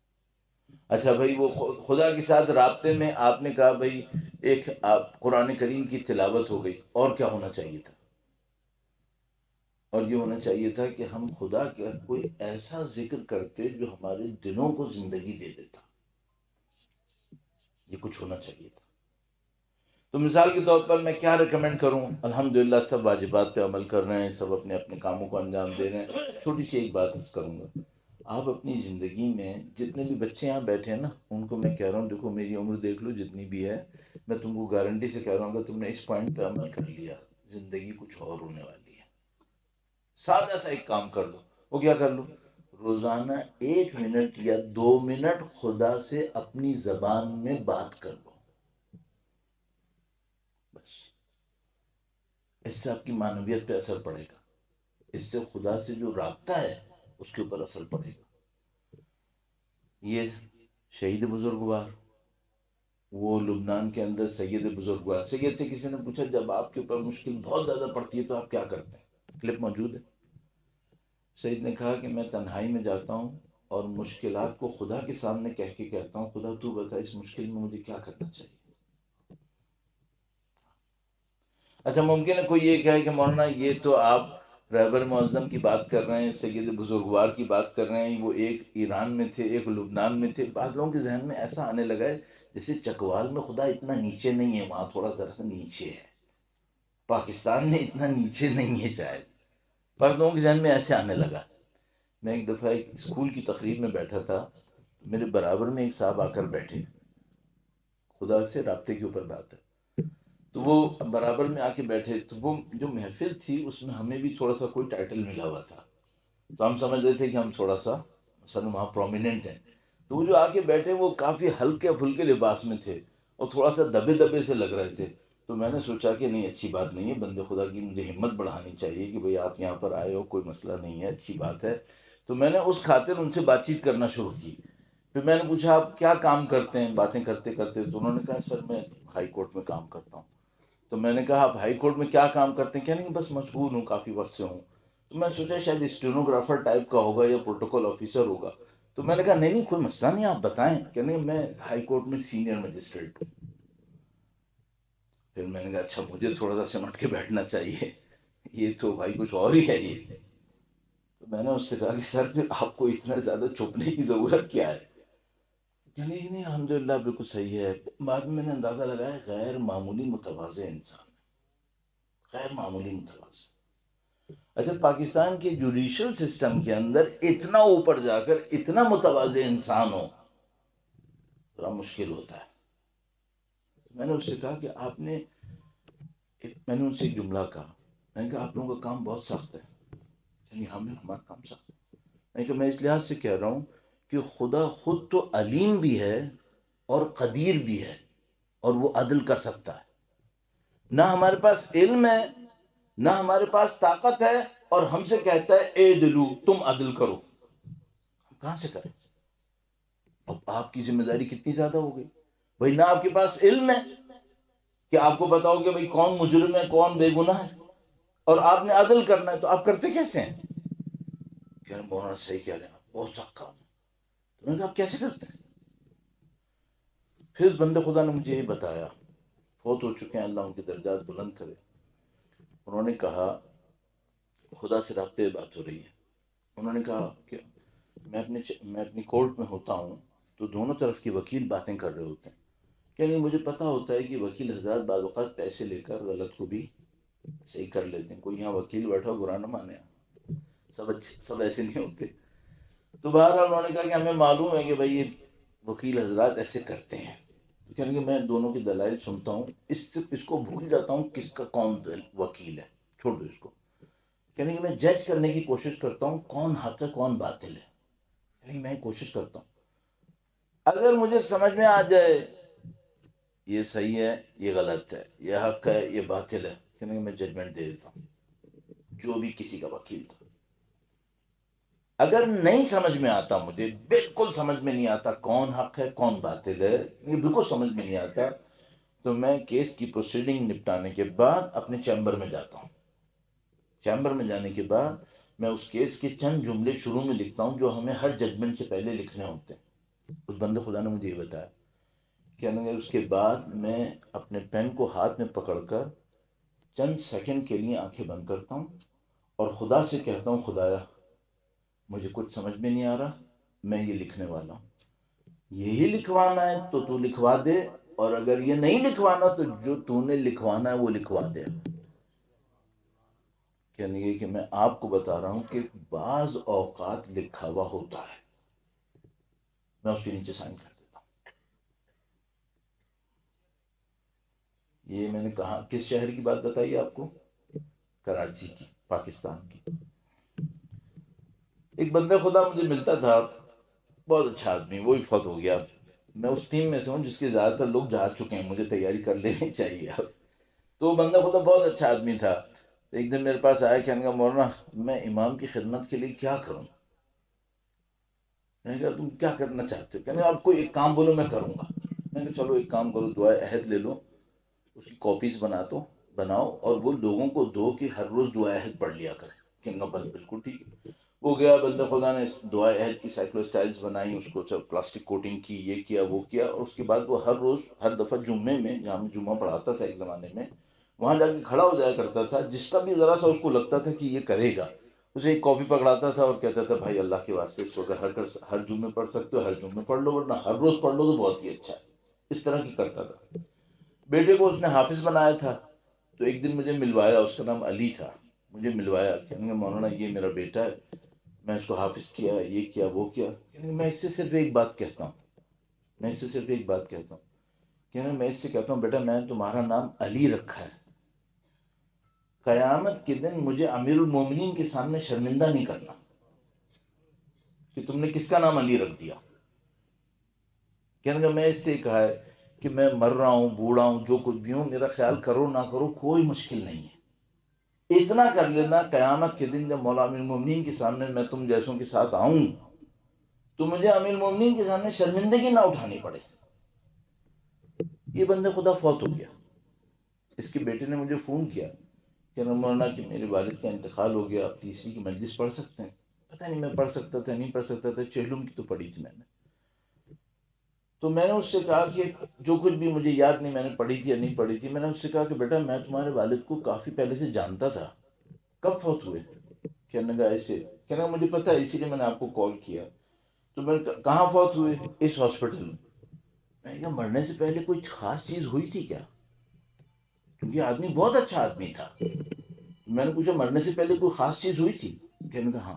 اچھا بھائی، وہ خدا کے ساتھ رابطے میں آپ نے کہا بھائی ایک آپ قرآن کریم کی تلاوت ہو گئی، اور کیا ہونا چاہیے تھا؟ اور یہ ہونا چاہیے تھا کہ ہم خدا کا کوئی ایسا ذکر کرتے جو ہمارے دلوں کو زندگی دے دیتا. یہ کچھ ہونا چاہیے تھا. تو مثال کے طور پر میں کیا ریکمنڈ کروں؟ الحمدللہ سب واجبات پہ عمل کر رہے ہیں، سب اپنے اپنے کاموں کو انجام دے رہے ہیں. چھوٹی سی ایک بات عرض کروں گا، آپ اپنی زندگی میں جتنے بھی بچے یہاں بیٹھے ہیں نا، ان کو میں کہہ رہا ہوں دیکھو میری عمر دیکھ لو جتنی بھی ہے، میں تم کو گارنٹی سے کہہ رہا ہوں کہ تم نے اس پوائنٹ پہ عمل کر لیا، زندگی کچھ اور ہونے والی ہے. سادہ سا ایک کام کر لو. وہ کیا کر لو؟ روزانہ 1 منٹ یا 2 منٹ خدا سے اپنی زبان میں بات کر لو. بس اس سے آپ کی معنویت پہ اثر پڑے گا، اس سے خدا سے جو رابطہ ہے اس کے اوپر اثر پڑے گا. یہ شہید بزرگوار، وہ لبنان کے اندر سید بزرگوار. سید سے کسی نے پوچھا جب آپ کے اوپر مشکل بہت زیادہ پڑتی ہے تو آپ کیا کرتے ہیں؟ کلپ موجود ہے. سید نے کہا کہ میں تنہائی میں جاتا ہوں اور مشکلات کو خدا کے سامنے کہہ کے کہتا ہوں خدا تو بتا اس مشکل میں مجھے کیا کرنا چاہیے. اچھا ممکن ہے کوئی یہ کہے کہ مولانا یہ تو آپ رہبر معظم کی بات کر رہے ہیں، سید بزرگوار کی بات کر رہے ہیں، وہ ایک ایران میں تھے ایک لبنان میں تھے. بعض لوگوں کے ذہن میں ایسا آنے لگا ہے جیسے چکوال میں خدا اتنا نیچے نہیں ہے، وہاں تھوڑا ذرا نیچے ہے، پاکستان میں اتنا نیچے نہیں ہے شاید. بعض لوگوں کے ذہن میں ایسے آنے لگا. میں ایک دفعہ ایک اسکول کی تقریب میں بیٹھا تھا، میرے برابر میں ایک صاحب آ کر بیٹھے، خدا سے رابطے کے اوپر بات ہے، تو وہ برابر میں آ کے بیٹھے. تو وہ جو محفل تھی اس میں ہمیں بھی تھوڑا سا کوئی ٹائٹل ملا ہوا تھا، تو ہم سمجھ رہے تھے کہ ہم تھوڑا سا مثلا وہاں پرومیننٹ ہیں. تو وہ جو آ کے بیٹھے وہ کافی ہلکے پھلکے لباس میں تھے اور تھوڑا سا دبے دبے سے لگ رہے تھے. تو میں نے سوچا کہ نہیں اچھی بات نہیں ہے، بندے خدا کی مجھے ہمت بڑھانی چاہیے کہ بھئی آپ یہاں پر آئے ہو، کوئی مسئلہ نہیں ہے، اچھی بات ہے. تو میں نے اس خاطر ان سے بات چیت کرنا شروع کی. پھر میں نے پوچھا آپ کیا کام کرتے ہیں؟ باتیں کرتے کرتے تو انہوں نے کہا سر میں ہائی کورٹ میں کام کرتا ہوں. تو میں نے کہا آپ ہائی کورٹ میں کیا کام کرتے ہیں؟ کہنے کہ بس مشغول ہوں، کافی وقت سے ہوں. تو میں سوچا شاید اسٹینوگرافر ٹائپ کا ہوگا یا پروٹوکول آفیسر ہوگا. تو میں نے کہا نہیں کوئی مسئلہ نہیں، آپ بتائیں. کہنے میں ہائی کورٹ میں سینئر مجسٹریٹ ہوں. پھر میں نے کہا اچھا مجھے تھوڑا سا سمٹ کے بیٹھنا چاہیے، یہ تو بھائی کچھ اور ہی ہے یہ. تو میں نے اس سے کہا کہ سر پھر آپ کو اتنا زیادہ چھپنے کی ضرورت کیا ہے؟ کہنے نہیں الحمدللہ بالکل صحیح ہے. بعد میں نے اندازہ لگایا غیر معمولی متواضع انسان، غیر معمولی متواضع. اچھا پاکستان کے جوڈیشل سسٹم کے اندر اتنا اوپر جا کر اتنا متواضع انسان ہو ذرا مشکل ہوتا ہے. میں نے اس سے کہا کہ آپ نے، میں نے ان سے ایک جملہ کہا، میں نے کہا آپ لوگوں کا کام بہت سخت ہے. یعنی ہمارا کام سخت ہے. میں نے کہا میں اس لحاظ سے کہہ رہا ہوں کہ خدا خود تو علیم بھی ہے اور قدیر بھی ہے اور وہ عدل کر سکتا ہے. نہ ہمارے پاس علم ہے نہ ہمارے پاس طاقت ہے، اور ہم سے کہتا ہے اے دلو تم عدل کرو. کہاں سے کریں؟ اب آپ کی ذمہ داری کتنی زیادہ ہو گئی بھائی، نہ آپ کے پاس علم ہے کہ آپ کو بتاؤ کہ بھائی کون مجرم ہے کون بے گناہ ہے، اور آپ نے عدل کرنا ہے، تو آپ کرتے کیسے ہیں؟ کہ مولانا صحیح کہہ رہے ہیں، بہت سخت کام ہے۔ تو میں نے کہا آپ کیسے کرتے ہیں؟ پھر اس بندے خدا نے مجھے یہ بتایا، فوت ہو چکے ہیں، اللہ ان کے درجات بلند کرے۔ انہوں نے کہا، خدا سے رابطے بات ہو رہی ہے، انہوں نے کہا کہ میں اپنی کورٹ میں ہوتا ہوں تو دونوں طرف کے وکیل باتیں کر رہے ہوتے ہیں، کہ نہیں مجھے پتا ہوتا ہے کہ وکیل حضرات بعض اوقات پیسے لے کر غلط کو بھی صحیح کر لیتے ہیں، کوئی یہاں وکیل بیٹھا برا نہ مانے، سب ایسے نہیں ہوتے۔ تو بہرحال انہوں نے کہا کہ ہمیں معلوم ہے کہ بھائی یہ وکیل حضرات ایسے کرتے ہیں، کہنے کہ میں دونوں کے دلائل سنتا ہوں، اس کو بھول جاتا ہوں کس کا کون وکیل ہے، چھوڑ دو اس کو، کہنے کہ میں جج کرنے کی کوشش کرتا ہوں کون حق ہے کون باطل ہے، کہنے میں کوشش کرتا ہوں، اگر مجھے سمجھ میں آ جائے یہ صحیح ہے یہ غلط ہے یہ حق ہے یہ باطل ہے، کہنے کہ میں ججمنٹ دے دیتا ہوں جو بھی کسی کا وکیل تھا۔ اگر نہیں سمجھ میں آتا، مجھے بالکل سمجھ میں نہیں آتا کون حق ہے کون باطل ہے، یہ بالکل سمجھ میں نہیں آتا، تو میں کیس کی پروسیڈنگ نپٹانے کے بعد اپنے چیمبر میں جاتا ہوں۔ چیمبر میں جانے کے بعد میں اس کیس کے چند جملے شروع میں لکھتا ہوں جو ہمیں ہر ججمنٹ سے پہلے لکھنے ہوتے ہیں۔ اس بندے خدا نے مجھے یہ بتایا، کہنے لگے اس کے بعد میں اپنے پین کو ہاتھ میں پکڑ کر چند سیکنڈ کے لیے آنکھیں بند کرتا ہوں اور خدا سے کہتا ہوں، خدایا مجھے کچھ سمجھ میں نہیں آ رہا، میں یہ لکھنے والا ہوں، یہی لکھوانا ہے تو تو لکھوا دے، اور اگر یہ نہیں لکھوانا تو جو تو نے لکھوانا ہے وہ لکھوا دے۔ کہنے لگے کہ میں آپ کو بتا رہا ہوں کہ بعض اوقات لکھا ہوا ہوتا ہے، میں اس کے نیچے سائن کر دیتا ہوں۔ یہ میں نے کہا کس شہر کی بات بتائی آپ کو؟ کراچی کی، پاکستان کی۔ ایک بندہ خدا مجھے ملتا تھا، بہت اچھا آدمی، وہی فوت ہو گیا۔ میں اس ٹیم میں سے ہوں جس کے زیادہ تر لوگ جا چکے ہیں، مجھے تیاری کر لینی چاہیے اب۔ تو وہ بندہ خدا بہت اچھا آدمی تھا۔ ایک دن میرے پاس آیا، کہنے کا مولانا میں امام کی خدمت کے لیے کیا کروں؟ میں نے کہا تم کیا کرنا چاہتے ہو؟ کہنے آپ کوئی ایک کام بولو میں کروں گا۔ میں نے کہا چلو ایک کام کرو، دعائے عہد لے لو، اس کی کاپیز بناؤ اور وہ لوگوں کو دو کہ ہر روز دعائے عہد پڑھ لیا کریں۔ کہنے کا بس بالکل ٹھیک ہے۔ وہ گیا، بندہ خدا نے دعائے عہد کی سائیکلوسٹائلز بنائی، اس کو سب پلاسٹک کوٹنگ کی، یہ کیا وہ کیا، اور اس کے بعد وہ ہر روز ہر دفعہ جمعے میں، جہاں میں جمعہ پڑھاتا تھا ایک زمانے میں، وہاں جا کے کھڑا ہو جایا کرتا تھا، جس کا بھی ذرا سا اس کو لگتا تھا کہ یہ کرے گا، اسے ایک کاپی پکڑاتا تھا اور کہتا تھا بھائی اللہ کے واسطے اس کو اگر ہر جمعے پڑھ سکتے ہو ہر جمعے پڑھ لو، ورنہ ہر روز پڑھ لو تو بہت ہی اچھا ہے۔ اس طرح کی کرتا تھا۔ بیٹے کو اس نے حافظ بنایا تھا، تو ایک دن مجھے ملوایا، اس کا نام علی تھا، مجھے ملوایا، کہنے مولانا یہ میرا بیٹا ہے، میں اس کو حافظ کیا، یہ کیا وہ کیا، کہنے میں اس سے صرف ایک بات کہتا ہوں، کہنے میں اس سے کہتا ہوں بیٹا میں نے تمہارا نام علی رکھا ہے، قیامت کے دن مجھے امیر المومنین کے سامنے شرمندہ نہیں کرنا کہ تم نے کس کا نام علی رکھ دیا۔ کہنے کا میں اس سے کہا ہے کہ میں مر رہا ہوں، بوڑھا ہوں، جو کچھ بھی ہوں، میرا خیال کرو نہ کرو کوئی مشکل نہیں ہے، اتنا کر لینا قیامت کے دن جب مولا امیر المومنین کے سامنے میں تم جیسوں کے ساتھ آؤں تو مجھے امیر المومنین کے سامنے شرمندگی نہ اٹھانی پڑے۔ یہ بندے خدا فوت ہو گیا۔ اس کے بیٹے نے مجھے فون کیا کہ مولانا کہ میرے والد کا انتقال ہو گیا، آپ تیسری کی مجلس پڑھ سکتے ہیں؟ پتہ نہیں میں پڑھ سکتا تھا نہیں پڑھ سکتا تھا، چہلم کی تو پڑھی تھی میں نے۔ تو میں نے اس سے کہا کہ جو کچھ بھی مجھے یاد نہیں میں نے پڑھی تھی یا نہیں پڑھی تھی، میں نے اس سے کہا کہ بیٹا میں تمہارے والد کو کافی پہلے سے جانتا تھا، کب فوت ہوئے؟ کہنے لگا ایسے، کہنے لگا مجھے پتہ ہے اسی لیے میں نے آپ کو کال کیا۔ تو میں نے کہاں فوت ہوئے؟ اس ہاسپٹل میں۔ میں نے کہا مرنے سے پہلے کوئی خاص چیز ہوئی تھی کیا؟ کیونکہ آدمی بہت اچھا آدمی تھا۔ میں نے پوچھا مرنے سے پہلے کوئی خاص چیز ہوئی تھی؟ کہنے لگا ہاں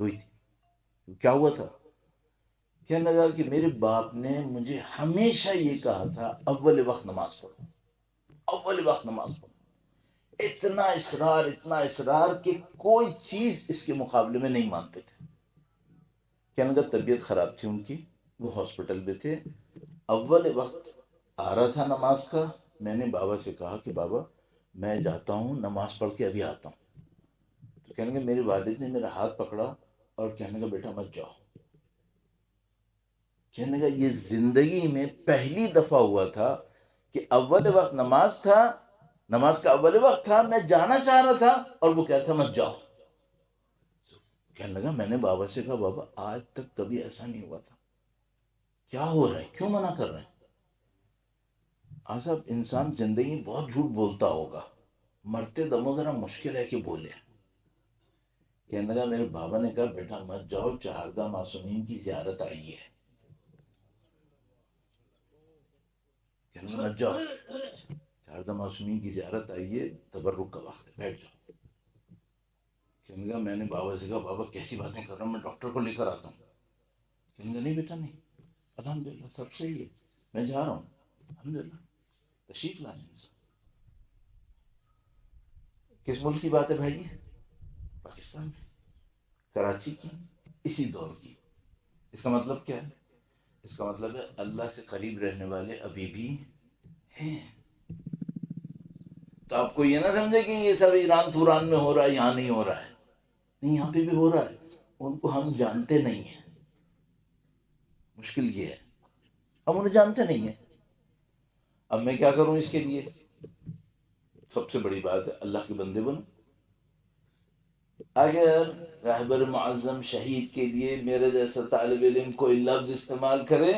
ہوئی تھی۔ کیا ہوا تھا؟ کہنے لگا کہ میرے باپ نے مجھے ہمیشہ یہ کہا تھا اول وقت نماز پڑھو، اول وقت نماز پڑھو، اتنا اصرار کہ کوئی چیز اس کے مقابلے میں نہیں مانتے تھے۔ کہنے لگا طبیعت خراب تھی ان کی، وہ ہاسپٹل میں تھے، اول وقت آ رہا تھا نماز کا، میں نے بابا سے کہا کہ بابا میں جاتا ہوں نماز پڑھ کے ابھی آتا ہوں۔ تو کہنے لگا میرے والد نے میرا ہاتھ پکڑا اور کہنے لگا بیٹا مت جاؤ، کہنے لگا یہ زندگی میں پہلی دفعہ ہوا تھا کہ اول وقت نماز تھا، نماز کا اول وقت تھا، میں جانا چاہ رہا تھا اور وہ کہہ رہا تھا مت جاؤ. کہنے لگا میں نے بابا سے کہا بابا آج تک کبھی ایسا نہیں ہوا تھا، کیا ہو رہا ہے، کیوں منع کر رہے ہیں؟ صاحب انسان زندگی میں بہت جھوٹ بولتا ہوگا، مرتے دموں ذرا مشکل ہے کہ بولے. کہنے لگا میرے بابا نے کہا بیٹا مت جاؤ، چہاردہ معصومین کی زیارت آئی ہے. کہنے لگا مت جاؤ، چہاردہ معصومین کی زیارت آئی ہے، تبرک کا وقت ہے، بیٹھ جاؤ. کہنے لگا میں نے بابا سے کہا بابا کیسی باتیں کر رہا ہوں، میں ڈاکٹر کو لے کر آتا ہوں. کہنے لگا نہیں بیٹا نہیں، الحمدللہ سب صحیح ہے، میں جا رہا ہوں. الحمدللہ تشریف لائیں. کس ملک کی بات ہے بھائی؟ پاکستان کی، کراچی کی، اسی دور کی. اس کا مطلب کیا ہے؟ اس کا مطلب ہے اللہ سے قریب رہنے والے ابھی بھی ہیں. تو آپ کو یہ نہ سمجھے کہ یہ سب ایران توران میں ہو رہا ہے، یہاں نہیں ہو رہا ہے. نہیں، یہاں پہ بھی ہو رہا ہے، ان کو ہم جانتے نہیں ہیں. مشکل یہ ہے ہم انہیں جانتے نہیں ہیں. اب میں کیا کروں اس کے لیے؟ سب سے بڑی بات ہے اللہ کے بندے بنو. اگر رہبر معظم شہید کے لیے میرے جیسا طالب علم کوئی لفظ استعمال کرے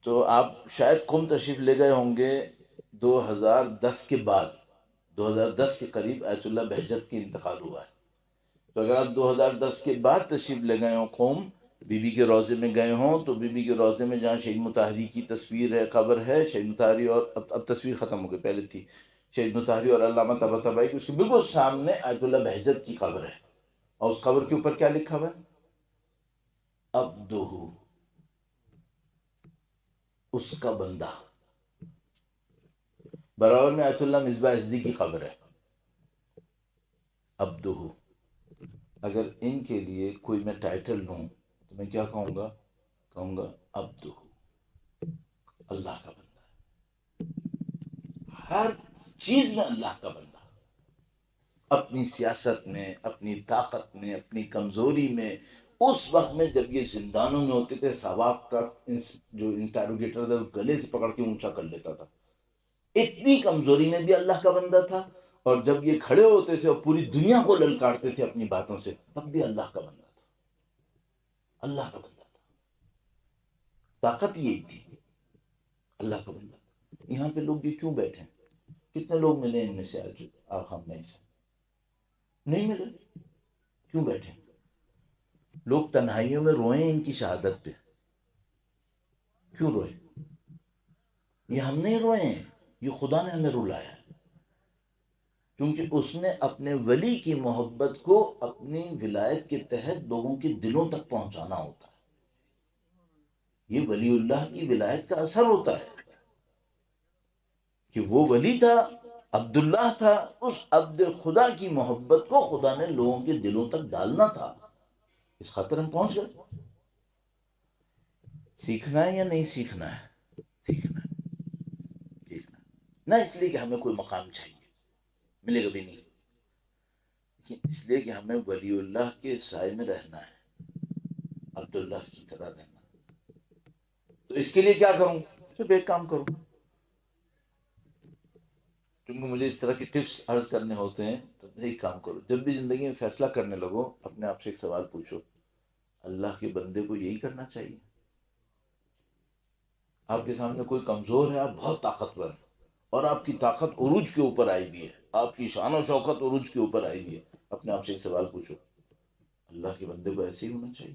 تو آپ شاید قم تشریف لے گئے ہوں گے 2010 کے بعد، 2010 کے قریب آیت اللہ بہجت کی انتقال ہوا ہے. تو اگر آپ 2010 کے بعد تشریف لے گئے ہوں قوم، بی بی کے روضے میں گئے ہوں، تو بی بی کے روضے میں جہاں شہید مطہری کی تصویر ہے، قبر ہے، شہید مطہری، اور اب تصویر ختم ہو گئی، پہلے تھی شہید مطہری اور علامہ طباطبائی کی، اس کے بالکل سامنے آیت اللہ بہجت کی قبر ہے. اور اس قبر کے اوپر کیا لکھا ہوا ہے؟ عبدہ، اس کا بندہ. برابر میں آیت اللہ مصباح ازدی کی قبر ہے، عبدہ. اگر ان کے لیے کوئی میں ٹائٹل لوں تو میں کیا کہوں گا؟ کہوں گا عبدہ، اللہ کا بندہ. ہر چیز میں اللہ کا بندہ، اپنی سیاست میں، اپنی طاقت میں، اپنی کمزوری میں. اس وقت میں جب یہ زندانوں میں ہوتے تھے، ثواب کا جو انٹروگیٹر تھا گلے سے پکڑ کے اونچا کر لیتا تھا. اتنی کمزوری میں بھی اللہ کا بندہ تھا. اور جب یہ کھڑے ہوتے تھے اور پوری دنیا کو للکارتے تھے اپنی باتوں سے، تب بھی اللہ کا بندہ تھا، اللہ کا بندہ تھا. طاقت یہی تھی، اللہ کا بندہ تھا. یہاں پہ لوگ یہ کیوں بیٹھے ہیں؟ کتنے لوگ ملے ان میں سے آج آخام میں سے؟ نہیں ملے. کیوں بیٹھے؟ لوگ تنہائیوں میں روئیں ان کی شہادت پہ. کیوں روئے؟ یہ ہم نہیں روئے ہیں، یہ خدا نے ہمیں رلایا ہے. کیونکہ اس نے اپنے ولی کی محبت کو اپنی ولایت کے تحت لوگوں کے دلوں تک پہنچانا ہوتا ہے. یہ ولی اللہ کی ولایت کا اثر ہوتا ہے کہ وہ ولی تھا، عبداللہ تھا، اس عبد خدا کی محبت کو خدا نے لوگوں کے دلوں تک ڈالنا تھا. اس خاطر ہم پہنچ گئے. سیکھنا ہے یا نہیں سیکھنا ہے؟ سیکھنا ہے، سیکھنا ہے. نہ اس لیے کہ ہمیں کوئی مقام چاہیے، ملے گا بھی نہیں، لیکن اس لیے کہ ہمیں ولی اللہ کے سائے میں رہنا ہے، عبداللہ کی طرح رہنا. تو اس کے لیے کیا کروں؟ صرف ایک کام کروں. کیونکہ مجھے اس طرح کی ٹپس عرض کرنے ہوتے ہیں تو ایک کام کرو. جب بھی زندگی میں فیصلہ کرنے لگو اپنے آپ سے ایک سوال پوچھو، اللہ کے بندے کو یہی کرنا چاہیے؟ آپ کے سامنے کوئی کمزور ہے، آپ بہت طاقتور ہیں اور آپ کی طاقت عروج کے اوپر آئی بھی ہے، آپ کی شان و شوکت عروج کے اوپر آئی بھی ہے. اپنے آپ سے ایک سوال پوچھو، اللہ کے بندے کو ایسے ہی ہونا چاہیے؟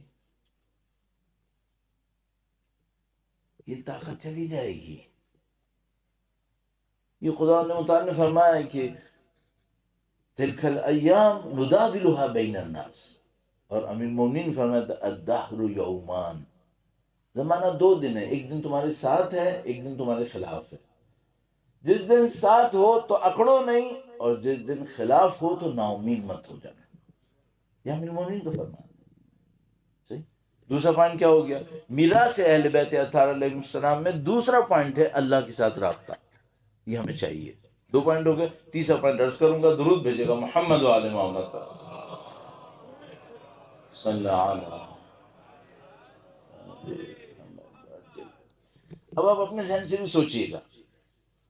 یہ طاقت چلی جائے گی. یہ خدا نے فرمایا ہے کہ تلک الایام نداولها بین الناس، اور امیر المومنین فرمایا الدہر یومان، زمانہ 2 دن ہے، ایک دن تمہارے ساتھ ہے، ایک دن تمہارے خلاف ہے. جس دن ساتھ ہو تو اکڑو نہیں، اور جس دن خلاف ہو تو نا امید مت ہو جانا. یہ امیر المومنین کا فرمان. صحیح. دوسرا پوائنٹ کیا ہو گیا؟ میراث اہل بیت اطہار علیہ السلام میں دوسرا پوائنٹ ہے اللہ کے ساتھ رابطہ. یہ ہمیں چاہیے. 2 پوائنٹ ہو گئے. تیسرا پوائنٹ عرض کروں گا، درود بھیجے گا محمد و آل محمد پر صلی اللہ علیہ. اب آپ اپنے ذہن سے بھی سوچئے گا،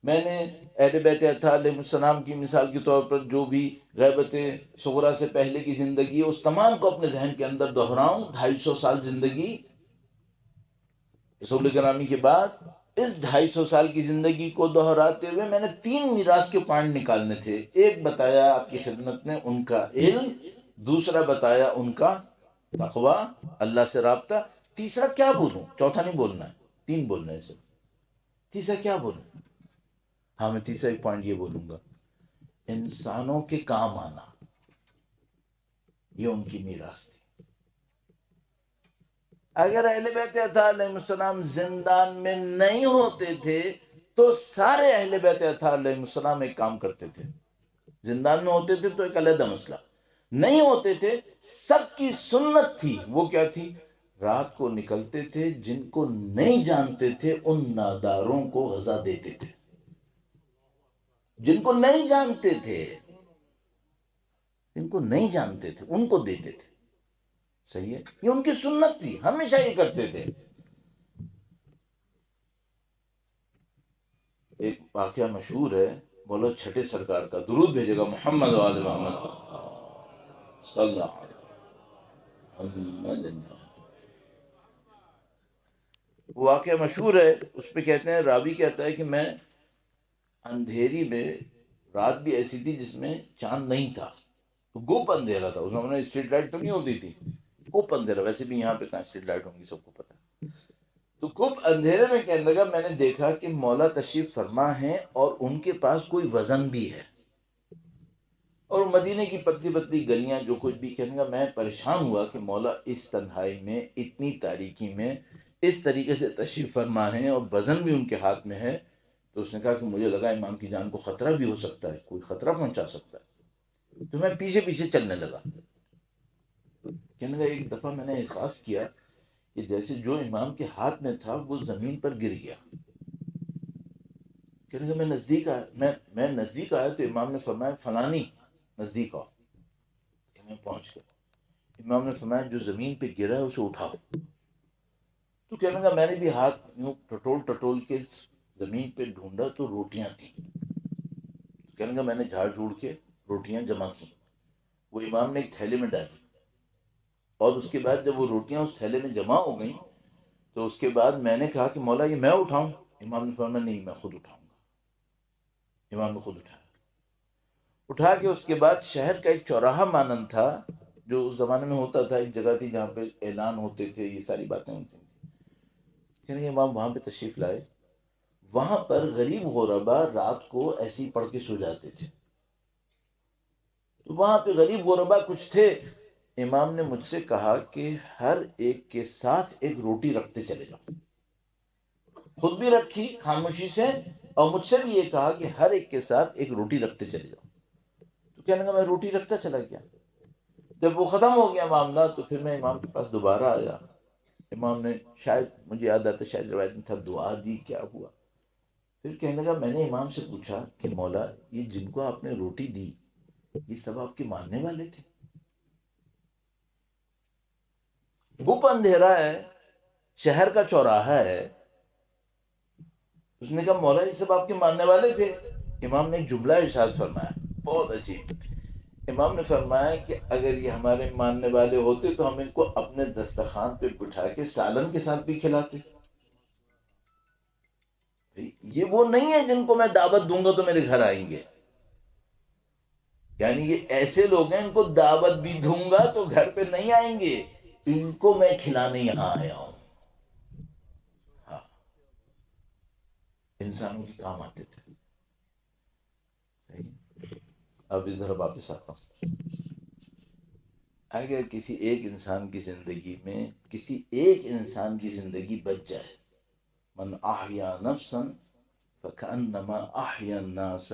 میں نے اہل بیت اطہار علیہ السلام کی مثال کے طور پر جو بھی غیبت صغریٰ سے پہلے کی زندگی ہے اس تمام کو اپنے ذہن کے اندر دہراؤں، 250 سال زندگی رسول گرامی کے بعد، اس 250 سال کی زندگی کو دہراتے ہوئے میں نے 3 میراث کے پوائنٹ نکالنے تھے۔ ایک بتایا آپ کی خدمت میں ان کا علم، دوسرا بتایا ان کا تقوی، اللہ سے رابطہ، تیسرا کیا بولوں؟ چوتھا نہیں بولنا ہے، 3 بولنا ہے صرف۔ تیسرا کیا بولوں؟ ہاں میں تیسرا ایک پوائنٹ یہ بولوں گا، انسانوں کے کام آنا، یہ ان کی میراث تھی۔ اگر اہل بیت اطہار علیہ السلام زندان میں نہیں ہوتے تھے تو سارے اہل بیت اطہار علیہ السلام ایک کام کرتے تھے، زندان میں ہوتے تھے تو ایک علیحدہ مسئلہ، نہیں ہوتے تھے سب کی سنت تھی، وہ کیا تھی؟ رات کو نکلتے تھے، جن کو نہیں جانتے تھے ان ناداروں کو غذا دیتے تھے، جن کو نہیں جانتے تھے، جن کو نہیں جانتے تھے ان کو دیتے تھے۔ صحیح ہے، یہ ان کی سنت تھی، ہمیشہ یہ کرتے تھے۔ ایک واقعہ مشہور ہے، بولو چھٹے سرکار کا، درود بھیجے گا محمد و آل محمد صلی اللہ علیہ وسلم۔ وہ واقعہ مشہور ہے، اس پہ کہتے ہیں، راوی کہتا ہے کہ میں اندھیری میں، رات بھی ایسی تھی جس میں چاند نہیں تھا، تو گوپ اندھیرا تھا، اس میں اسٹریٹ لائٹ تو نہیں ہوتی تھی، گوپ اندھیرا، ویسے بھی یہاں پہ کہاں اسٹریٹ لائٹ ہوں گی، سب کو پتہ ہے۔ تو گوپ اندھیرے میں کہنے لگا میں نے دیکھا کہ مولا تشریف فرما ہیں اور ان کے پاس کوئی وزن بھی ہے، اور مدینے کی پتلی پتلی گلیاں جو کچھ بھی، کہنے لگا میں پریشان ہوا کہ مولا اس تنہائی میں، اتنی تاریکی میں اس طریقے سے تشریف فرما ہیں اور وزن بھی ان کے ہاتھ میں ہے۔ تو اس نے کہا کہ مجھے لگا امام کی جان کو خطرہ بھی ہو سکتا ہے، کوئی خطرہ پہنچا سکتا ہے، تو میں پیچھے پیچھے چلنے لگا۔ کہنے لگا ایک دفعہ میں نے احساس کیا کہ جیسے جو امام کے ہاتھ میں تھا وہ زمین پر گر گیا۔ کہنے لگا میں نزدیک آیا، میں نزدیک آیا تو امام نے فرمایا فلانی نزدیک آؤ، کہ میں پہنچ گیا۔ امام نے فرمایا جو زمین پہ گرا ہے اسے اٹھاؤ۔ تو کہنے لگا میں نے بھی ہاتھ یوں ٹٹول ٹٹول کے زمین پہ ڈھونڈا تو روٹیاں تھیں۔ کہنے لگا میں نے جھاڑ جھوڑ کے روٹیاں جمع کی، وہ امام نے ایک تھیلے میں ڈالی، اور اس کے بعد جب وہ روٹیاں اس تھیلے میں جمع ہو گئیں تو اس کے بعد میں نے کہا کہ مولا یہ میں اٹھاؤں؟ امام نے فرمایا نہیں، میں خود اٹھاؤں گا۔ امام نے خود اٹھایا، اٹھا کے اس کے بعد شہر کا ایک چوراہا مانند تھا، جو اس زمانے میں ہوتا تھا، ایک جگہ تھی جہاں پہ اعلان ہوتے تھے، یہ ساری باتیں ہوتی تھیں۔ کہنے امام وہاں پہ تشریف لائے، وہاں پر غریب غربا رات کو ایسے ہی پڑھ کے سو جاتے تھے، تو وہاں پہ غریب غربا کچھ تھے، امام نے مجھ سے کہا کہ ہر ایک کے ساتھ ایک روٹی رکھتے چلے جاؤ، خود بھی رکھی خاموشی سے، اور مجھ سے بھی یہ کہا کہ ہر ایک کے ساتھ ایک روٹی رکھتے چلے جاؤ۔ تو کہنے لگا میں روٹی رکھتا چلا گیا، جب وہ ختم ہو گیا معاملہ تو پھر میں امام کے پاس دوبارہ آیا، امام نے شاید مجھے یاد آتا شاید روایت میں تھا دعا دی، کیا ہوا؟ پھر کہنے لگا میں نے امام سے پوچھا کہ مولا یہ جن کو آپ نے روٹی دی یہ سب آپ کے ماننے والے تھے؟ گپ اندھیرا ہے، شہر کا چوراہا ہے، اس نے کہا مولا یہ سب آپ کے ماننے والے تھے؟ امام نے ایک جملہ ارشاد فرمایا بہت عجیب، امام نے فرمایا کہ اگر یہ ہمارے ماننے والے ہوتے تو ہم ان کو اپنے دسترخوان پہ بٹھا کے سالن کے ساتھ بھی کھلاتے۔ یہ وہ نہیں ہے جن کو میں دعوت دوں گا تو میرے گھر آئیں گے، یعنی یہ ایسے لوگ ہیں ان کو دعوت بھی دوں گا تو گھر پہ نہیں آئیں گے، ان کو میں کھلانے یہاں آیا ہوں۔ ہاں، انسانوں کے کام آتے تھے۔ اب ادھر واپس آتا ہوں، اگر کسی ایک انسان کی زندگی میں، کسی ایک انسان کی زندگی بچ جائے، من احیا نفسا فکأنما احیا الناس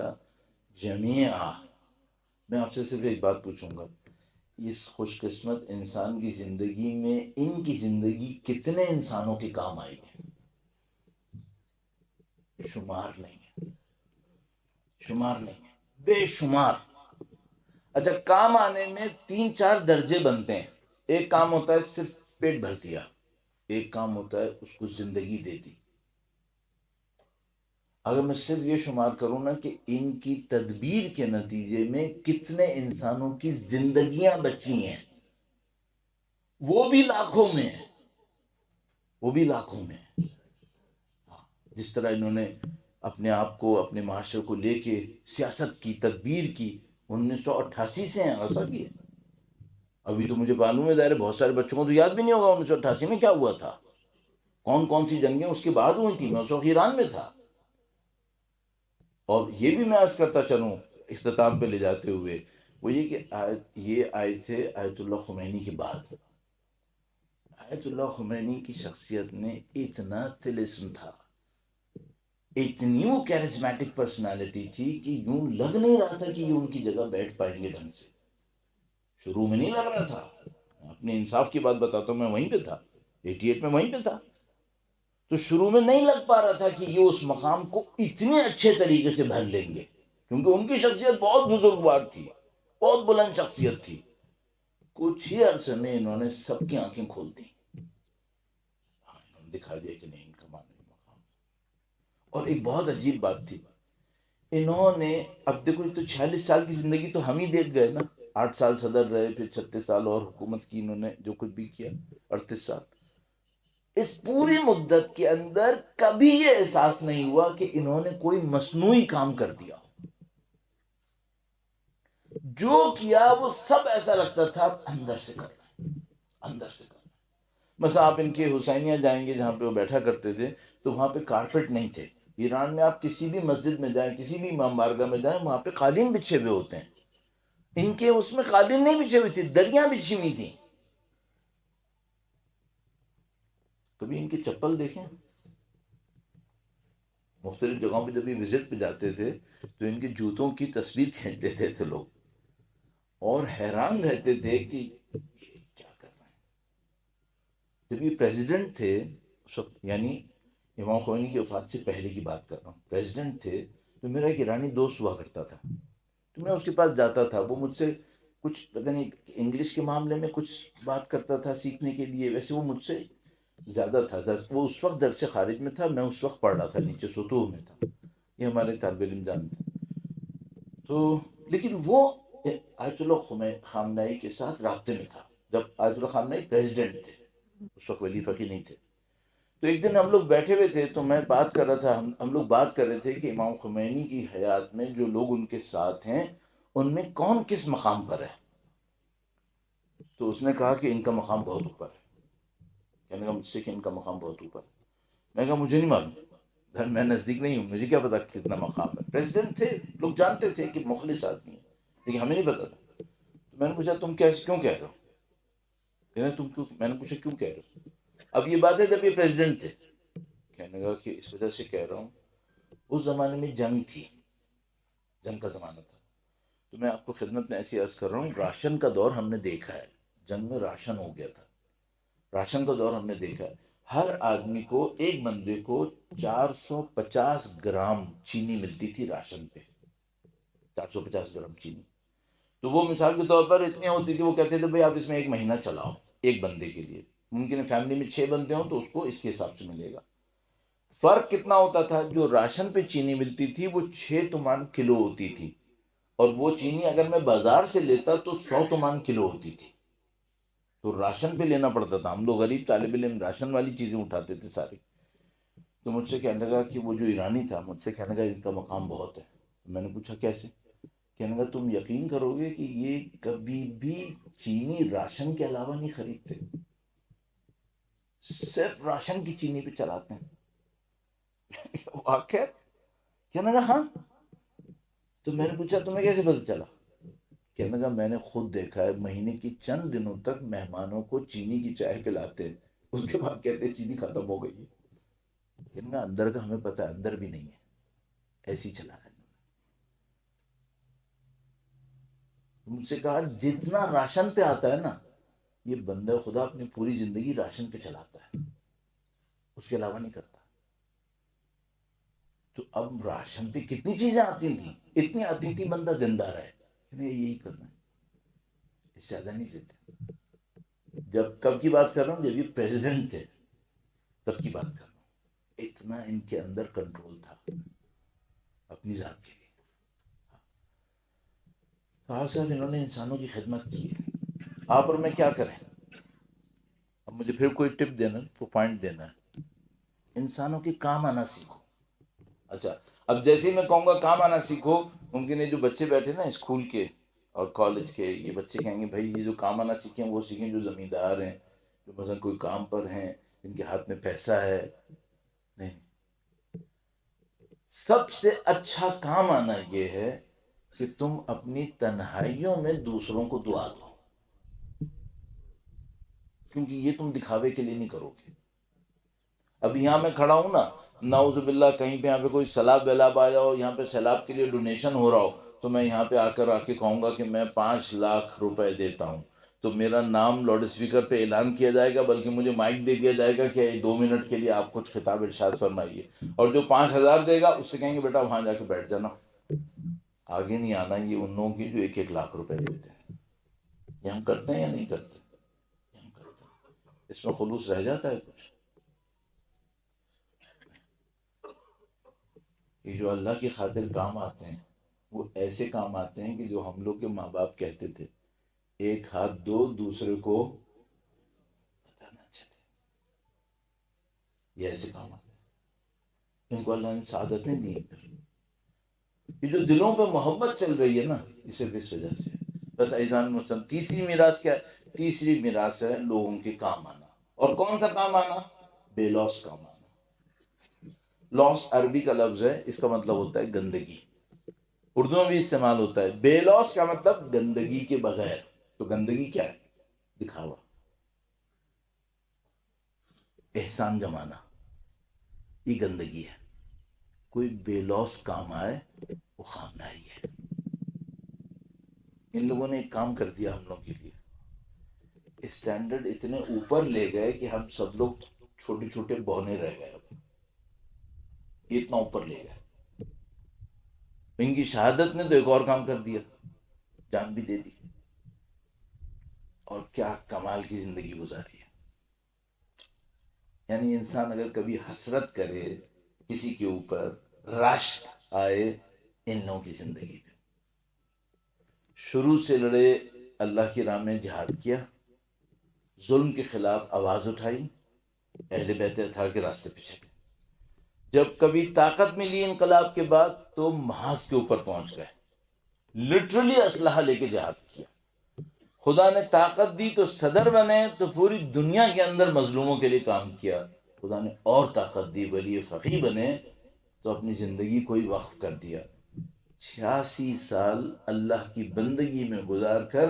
جميعا، میں آپ سے صرف ایک بات پوچھوں گا، اس خوش قسمت انسان کی زندگی میں ان کی زندگی کتنے انسانوں کے کام آئے گی؟ شمار نہیں ہے، شمار نہیں ہے، بے شمار۔ اچھا کام آنے میں 3-4 درجے بنتے ہیں، ایک کام ہوتا ہے صرف پیٹ بھر دیا، ایک کام ہوتا ہے اس کو زندگی دے دی۔ اگر میں صرف یہ شمار کروں نا کہ ان کی تدبیر کے نتیجے میں کتنے انسانوں کی زندگیاں بچی ہیں، وہ بھی لاکھوں میں ہیں، وہ بھی لاکھوں میں ہیں۔ جس طرح انہوں نے اپنے آپ کو، اپنے معاشرے کو لے کے سیاست کی، تدبیر کی، 1988 سے ہیں ایسا بھی ہے۔ ابھی تو مجھے معلوم ہے، ظاہر بہت سارے بچوں کو تو یاد بھی نہیں ہوگا 1988 میں کیا ہوا تھا، کون کون سی جنگیں اس کے بعد ہوئی تھیں۔ میں اس وقت ایران میں تھا۔ اور یہ بھی میں عرض کرتا چلوں اختتام پہ لے جاتے ہوئے، وہ یہ کہ یہ آئے تھے آیت اللہ خمینی کے بعد۔ آیت اللہ خمینی کی شخصیت میں اتنا طلسم تھا، اتنی وہ کیرزمیٹک پرسنالٹی تھی کہ یوں لگ نہیں رہا تھا کہ یہ ان کی جگہ بیٹھ پائیں گے ڈھنگ سے۔ شروع میں نہیں لگ رہا تھا، اپنے انصاف کی بات بتاتا ہوں، میں وہیں پہ تھا، 88 میں وہیں پہ تھا، تو شروع میں نہیں لگ پا رہا تھا کہ یہ اس مقام کو اتنے اچھے طریقے سے بھر لیں گے، کیونکہ ان کی شخصیت بہت بزرگوار تھی، بہت بلند شخصیت تھی۔ کچھ ہی عرصے میں انہوں نے سب کی آنکھیں کھول دی، انہوں نے دکھا دیا کہ نہیں، ان کا معنی مقام۔ اور ایک بہت عجیب بات تھی، انہوں نے، اب دیکھو تو 46 سال کی زندگی تو ہم ہی دیکھ گئے نا، 8 سال صدر رہے، پھر 36 سال اور حکومت کی انہوں نے، جو کچھ بھی کیا، 38 سال۔ اس پوری مدت کے اندر کبھی یہ احساس نہیں ہوا کہ انہوں نے کوئی مصنوعی کام کر دیا۔ جو کیا وہ سب ایسا لگتا تھا اندر سے کرنا، اندر سے کرنا۔ مثلا آپ ان کے حسینیہ جائیں گے جہاں پہ وہ بیٹھا کرتے تھے، تو وہاں پہ کارپیٹ نہیں تھے۔ ایران میں آپ کسی بھی مسجد میں جائیں، کسی بھی امام بارگاہ میں جائیں، وہاں پہ قالین بچھے ہوئے ہوتے ہیں۔ ان کے اس میں قالین نہیں بچھے ہوئی تھی، دریاں بچھی ہوئی تھیں۔ کبھی ان کی چپل دیکھیں، مختلف جگہوں پہ جب یہ وزٹ پہ جاتے تھے تو ان کے جوتوں کی تصویر کھینچ دیتے تھے لوگ، اور حیران رہتے تھے کہ یہ کیا کر رہے ہیں۔ جب یہ پریزیڈنٹ تھے اس وقت، یعنی امام خمینی کی وفات سے پہلے کی بات کر رہا ہوں، پریزیڈنٹ تھے، تو میرا ایک ایرانی دوست ہوا کرتا تھا، تو میں اس کے پاس جاتا تھا، وہ مجھ سے کچھ پتہ نہیں انگلش کے معاملے میں کچھ بات کرتا تھا سیکھنے کے لیے، ویسے وہ مجھ سے زیادہ تھا، وہ اس وقت درس خارج میں تھا، میں اس وقت پڑھ رہا تھا، نیچے سطوح میں تھا، یہ ہمارے طالب علم جانتے ہیں۔ تو لیکن وہ آیت اللہ خامنائی کے ساتھ رابطے میں تھا جب آیت اللہ خامنائی پریزیڈنٹ تھے، اس وقت ولی فقی نہیں تھے۔ تو ایک دن ہم لوگ بیٹھے ہوئے تھے، تو میں بات کر رہا تھا، ہم لوگ بات کر رہے تھے کہ امام خمینی کی حیات میں جو لوگ ان کے ساتھ ہیں، ان میں کون کس مقام پر ہے۔ تو اس نے کہا کہ ان کا مقام بہت اوپر ہے، کہنے کا مجھ سے کہ ان کا مقام بہت اوپر ہے۔ میں کہا مجھے نہیں معلوم، میں نزدیک نہیں ہوں، مجھے کیا پتا کتنا مقام ہے۔ پریزیڈنٹ تھے، لوگ جانتے تھے کہ مخلص آدمی ہے، لیکن ہمیں نہیں پتا تھا۔ تو میں نے پوچھا تم کیوں کہہ رہے ہو؟ تم کیوں؟ میں نے پوچھا کیوں کہہ رہے ہو؟ اب یہ بات ہے جب یہ پریزیڈنٹ تھے، کہنے لگا کہ اس وجہ سے کہہ رہا ہوں، اس زمانے میں جنگ تھی، جنگ کا زمانہ تھا، تو میں آپ کو خدمت میں ایسی عرض کر رہا ہوں، راشن کا دور ہم نے دیکھا ہے، جنگ میں راشن ہو گیا تھا، راشن کا دور ہم نے دیکھا ہے۔ ہر آدمی کو، ایک بندے کو 450 گرام چینی ملتی تھی راشن پہ، 450 گرام چینی۔ تو وہ مثال کے طور پر اتنی ہوتی تھی، وہ کہتے تھے بھائی آپ اس میں ایک مہینہ چلاؤ، ایک بندے کے لیے، ممکن ہے فیملی میں 6 بندے ہوں تو اس کو اس کے حساب سے ملے گا۔ فرق کتنا ہوتا تھا، جو راشن پہ چینی ملتی تھی وہ 6 تومان کلو ہوتی تھی، اور وہ چینی اگر میں بازار سے لیتا تو 100 تومان کلو ہوتی تھی۔ تو راشن پہ لینا پڑتا تھا، ہم لوگ غریب طالب علم راشن والی چیزیں اٹھاتے تھے ساری۔ تو مجھ سے کہنے لگا کہ وہ جو ایرانی تھا، مجھ سے کہنے لگا ان کا مقام بہت ہے۔ میں نے پوچھا کیسے؟ کہنے لگا تم یقین کرو گے کہ یہ کبھی بھی چینی راشن کے علاوہ نہیں خریدتے، صرف راشن کی چینی پہ چلاتے ہیں۔ واقع؟ کہنے لگا ہاں۔ تو میں نے پوچھا تمہیں کیسے پتہ چلا؟ کہنے لگا میں نے خود دیکھا ہے، مہینے کی چند دنوں تک مہمانوں کو چینی کی چائے پلاتے ہیں، اس کے بعد کہتے ہیں چینی ختم ہو گئی ہے۔ کہنے لگا اندر کا ہمیں پتہ ہے، اندر بھی نہیں ہے، ایسی چلا ہے۔ مجھ سے کہا جتنا راشن پہ آتا ہے نا، یہ بندہ خدا اپنی پوری زندگی راشن پہ چلاتا ہے، اس کے علاوہ نہیں کرتا۔ تو اب راشن پہ کتنی چیزیں آتی تھیں، اتنی آتی تھی بندہ زندہ رہے، یہی کرنا ہے، اس سے زیادہ نہیں دیتے۔ جب کب کی بات کر رہا ہوں، جب یہ پریزیڈنٹ تھے تب کی بات کر رہا ہوں، اتنا ان کے اندر کنٹرول تھا۔ اپنی ذات کے لیے. کہا صاحب انہوں نے انسانوں کی خدمت کی ہے، آپ اور میں کیا کریں؟ اب مجھے پھر کوئی ٹپ دینا، پوائنٹ دینا ہے. انسانوں کے کام آنا سیکھو. اچھا اب جیسے ہی میں کہوں گا کام آنا سیکھو، ممکن ہے جو بچے بیٹھے نا اسکول کے اور کالج کے، یہ بچے کہیں گے بھائی یہ جو کام آنا سیکھیں وہ سیکھیں جو زمیندار ہیں، جو مثلا کوئی کام پر ہیں، جن کے ہاتھ میں پیسہ ہے. نہیں، سب سے اچھا کام آنا یہ ہے کہ تم اپنی تنہائیوں میں دوسروں کو دعا دو، کیونکہ یہ تم دکھاوے کے لیے نہیں کرو گے. اب یہاں میں کھڑا ہوں نا، نعوذ باللہ کہیں پہ یہاں پہ کوئی سیلاب ویلاب آیا ہو، یہاں پہ سیلاب کے لیے ڈونیشن ہو رہا ہو، تو میں یہاں پہ آ کے کہوں گا کہ میں 5 لاکھ روپے دیتا ہوں، تو میرا نام لاؤڈ اسپیکر پہ اعلان کیا جائے گا، بلکہ مجھے مائک دے دیا جائے گا کہ 2 منٹ کے لیے آپ کچھ خطاب ارشاد فرمائیے. اور جو 5,000 دے گا اس سے کہیں گے بیٹا وہاں جا کے بیٹھ جانا، آگے نہیں آنا. یہ ان لوگوں کی جو 1-1 لاکھ روپے دیتے ہیں. یہ ہم کرتے ہیں یا نہیں کرتے؟ یہ ہم کرتے ہیں. اس میں خلوص رہ جاتا ہے کچھ؟ یہ جو اللہ کی خاطر کام آتے ہیں وہ ایسے کام آتے ہیں کہ جو ہم لوگ کے ماں باپ کہتے تھے، ایک ہاتھ دو دوسرے کو پتہ نہ چلے. یہ ایسے کام آتے ہیں، ان کو اللہ نے سعادتیں دی. یہ جو دلوں پہ محبت چل رہی ہے نا، اسے کس وجہ سے؟ بس ایزان مسلم. تیسری میراث کیا ہے؟ تیسری میراث ہے لوگوں کے کام آنا. اور کون سا کام آنا؟ بے لوس کام آنا. لوس عربی کا لفظ ہے، اس کا مطلب ہوتا ہے گندگی. اردو میں بھی استعمال ہوتا ہے. بے لوس کا مطلب گندگی کے بغیر. تو گندگی کیا ہے؟ دکھاوا، احسان جمانا، یہ گندگی ہے. کوئی بے لوس کام آئے وہ خامنہ ہی ہے. ان لوگوں نے ایک کام کر دیا ہم لوگوں کے لیے، اسٹینڈرڈ اتنے اوپر لے گئے کہ ہم سب لوگ چھوٹے چھوٹے بونے رہ گئے. اب اتنا اوپر لے گئے. ان کی شہادت نے تو ایک اور کام کر دیا، جان بھی دے دی. اور کیا کمال کی زندگی گزاری ہے. یعنی انسان اگر کبھی حسرت کرے کسی کے اوپر، رشک آئے، ان لوگوں کی زندگی پہ. شروع سے لڑے، اللہ کی راہ میں جہاد کیا، ظلم کے خلاف آواز اٹھائی، اہل بیت اطہار کے راستے پہ چلے. جب کبھی طاقت ملی انقلاب کے بعد تو محاذ کے اوپر پہنچ گئے، لٹرلی اسلحہ لے کے جہاد کیا. خدا نے طاقت دی تو صدر بنے، تو پوری دنیا کے اندر مظلوموں کے لیے کام کیا. خدا نے اور طاقت دی، ولی فقیہ بنے تو اپنی زندگی کو ہی وقف کر دیا. 86 سال اللہ کی بندگی میں گزار کر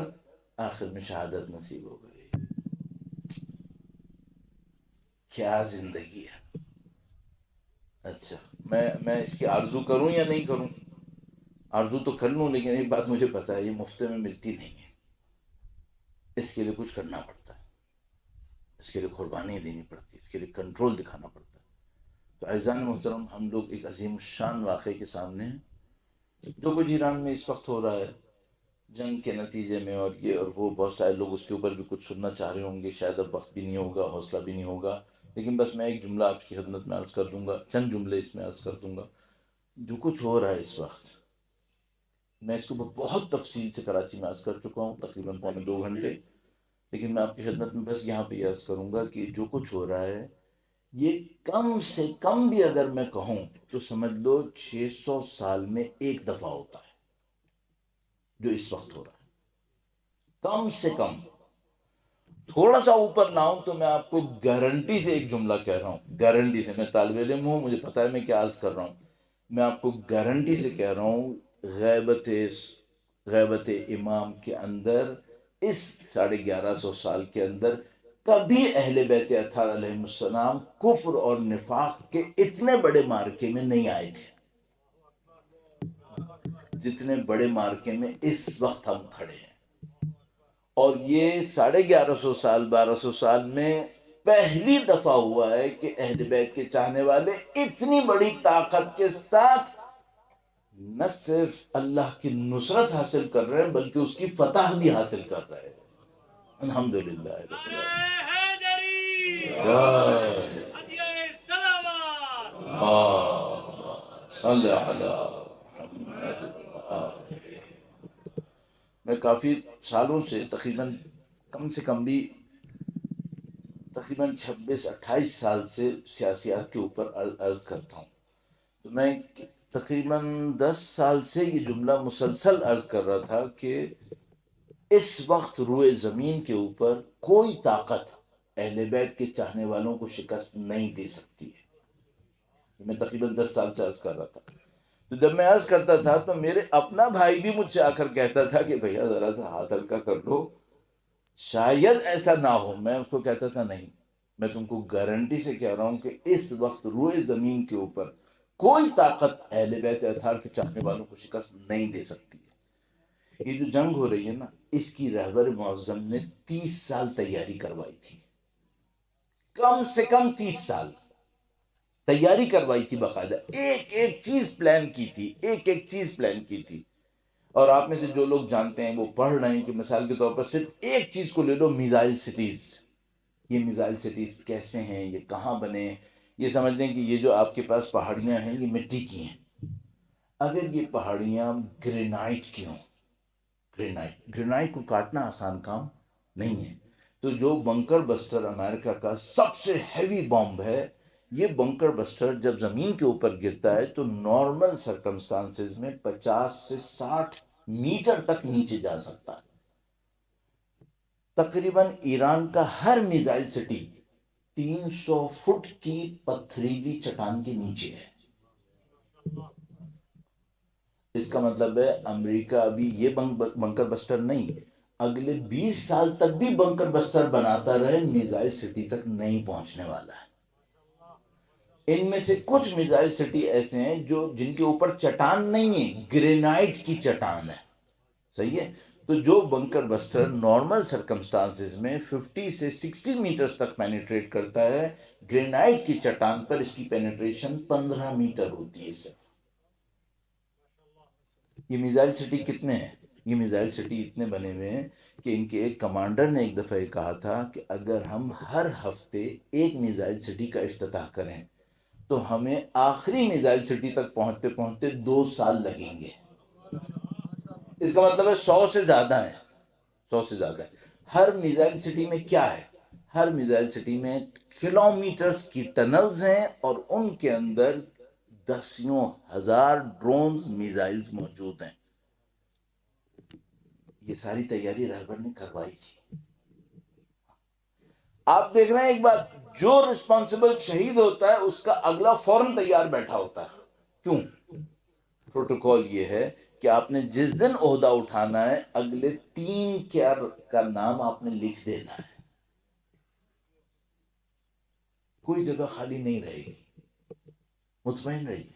آخر میں شہادت نصیب ہو گئی. کیا زندگی ہے. اچھا میں اس کی آرزو کروں یا نہیں کروں؟ آرزو تو کر لوں، لیکن ایک بات مجھے پتا ہے، یہ مفت میں ملتی نہیں ہے. اس کے لیے کچھ کرنا پڑتا ہے، اس کے لیے قربانی دینی پڑتی ہے، اس کے لیے کنٹرول دکھانا پڑتا ہے. تو اعزان محترم، ہم لوگ ایک عظیم شان واقعے کے سامنے ہیں. جو کچھ ایران میں اس وقت ہو رہا ہے جنگ کے نتیجے میں، اور یہ اور وہ، بہت سارے لوگ اس کے اوپر بھی کچھ سننا چاہ رہے ہوں گے. شاید اب وقت بھی نہیں ہوگا، حوصلہ بھی نہیں ہوگا، لیکن بس میں ایک جملہ آپ کی خدمت میں عرض کر دوں گا، چند جملے اس میں عرض کر دوں گا. جو کچھ ہو رہا ہے اس وقت، میں اس کو بہت تفصیل سے کراچی میں عرض کر چکا ہوں، تقریباً 2.25 گھنٹے. لیکن میں آپ کی خدمت میں بس یہاں پہ یہ عرض کروں گا کہ جو کچھ ہو رہا ہے، یہ کم سے کم بھی اگر میں کہوں تو سمجھ لو 600 سال میں ایک دفعہ ہوتا ہے جو اس وقت ہو رہا ہے. کم سے کم. تھوڑا سا اوپر نہ ہوں تو میں آپ کو گارنٹی سے ایک جملہ کہہ رہا ہوں، گارنٹی سے. میں طالب علم ہوں، مجھے پتا ہے میں کیا عرض کر رہا ہوں. میں آپ کو گارنٹی سے کہہ رہا ہوں، غیبت امام کے اندر، اس 1150 سال کے اندر کبھی اہل بیت اطہار علیہ السلام کفر اور نفاق کے اتنے بڑے مارکے میں نہیں آئے تھے جتنے بڑے مارکے میں اس وقت ہم کھڑے ہیں. اور یہ 1150 سال 1200 سال میں پہلی دفعہ ہوا ہے کہ اہل بیت کے چاہنے والے اتنی بڑی طاقت کے ساتھ نہ صرف اللہ کی نصرت حاصل کر رہے ہیں بلکہ اس کی فتح بھی حاصل کر رہے ہیں. الحمدللہ. صلی اللہ میں کافی سالوں سے تقریباً کم سے کم بھی تقریباً 26-28 سال سے سیاسیات کے اوپر عرض کرتا ہوں. تو میں تقریباً 10 سال سے یہ جملہ مسلسل عرض کر رہا تھا کہ اس وقت روئے زمین کے اوپر کوئی طاقت اہل بیت کے چاہنے والوں کو شکست نہیں دے سکتی ہے. میں تقریباً 10 سال سے عرض کر رہا تھا. تو جب میں عرض کرتا تھا تو میرے اپنا بھائی بھی مجھ سے آ کر کہتا تھا کہ بھیا ذرا سا ہاتھ ہلکا کر لو، شاید ایسا نہ ہو. میں اس کو کہتا تھا نہیں، میں تم کو گارنٹی سے کہہ رہا ہوں کہ اس وقت روئے زمین کے اوپر کوئی طاقت اہل بیت اطہار کے چاہنے والوں کو شکست نہیں دے سکتی ہے. یہ جو جنگ ہو رہی ہے نا، اس کی رہبر معظم نے 30 سال تیاری کروائی تھی، کم سے کم 30 سال تیاری کروائی تھی، باقاعدہ ایک ایک چیز پلان کی تھی، ایک ایک چیز پلان کی تھی. اور آپ میں سے جو لوگ جانتے ہیں وہ پڑھ رہے ہیں کہ مثال کے طور پر صرف ایک چیز کو لے لو، میزائل سٹیز. یہ میزائل سٹیز کیسے ہیں، یہ کہاں بنے؟ یہ سمجھ لیں کہ یہ جو آپ کے پاس پہاڑیاں ہیں یہ مٹی کی ہیں. اگر یہ پہاڑیاں گرینائٹ کی ہوں، گرینائٹ کو کاٹنا آسان کام نہیں ہے. تو جو بنکر بسٹر امریکہ کا سب سے ہیوی بامب ہے، یہ بنکر بسٹر جب زمین کے اوپر گرتا ہے تو نارمل سرکمسٹانسز میں 50 سے 60 میٹر تک نیچے جا سکتا ہے. تقریباً ایران کا ہر میزائل سٹی 300 فٹ کی پتھریلی چٹان کے نیچے ہے. اس کا مطلب ہے امریکہ ابھی یہ بنکر بسٹر نہیں، اگلے 20 سال تک بھی بنکر بسٹر بناتا رہے، میزائل سٹی تک نہیں پہنچنے والا ہے. ان میں سے کچھ میزائل سٹی ایسے ہیں جن کے اوپر چٹان نہیں ہے، گرینائٹ کی چٹان ہے. صحیح ہے؟ تو جو بنکر بسٹر نارمل سرکمسٹانسز میں 50 سے 60 میٹرز تک پینیٹریٹ کرتا ہے، گرینائٹ کی چٹان پر اس کی پینیٹریشن 15 میٹر ہوتی ہے. صرف یہ میزائل سٹی کتنے ہیں؟ یہ میزائل سٹی اتنے بنے ہوئے ہیں کہ ان کے ایک کمانڈر نے ایک دفعہ یہ کہا تھا کہ اگر ہم ہر ہفتے ایک میزائل سٹی کا افتتاح کریں تو ہمیں آخری میزائل سٹی تک پہنچتے پہنچتے 2 سال لگیں گے. اس کا مطلب ہے 100 سے زیادہ ہے، 100 سے زیادہ ہے. ہر میزائل سٹی میں کیا ہے؟ ہر میزائل سٹی میں کلومیٹرز کی ٹنلز ہیں اور ان کے اندر 10,000 ڈرونز میزائلز موجود ہیں. یہ ساری تیاری رہبر نے کروائی تھی. آپ دیکھ رہے ہیں ایک بات، جو رسپانسبل شہید ہوتا ہے اس کا اگلا فوراً تیار بیٹھا ہوتا ہے. کیوں؟ پروٹوکول یہ ہے کہ آپ نے جس دن عہدہ اٹھانا ہے اگلے 3 کا نام آپ نے لکھ دینا ہے، کوئی جگہ خالی نہیں رہے گی، مطمئن رہیے.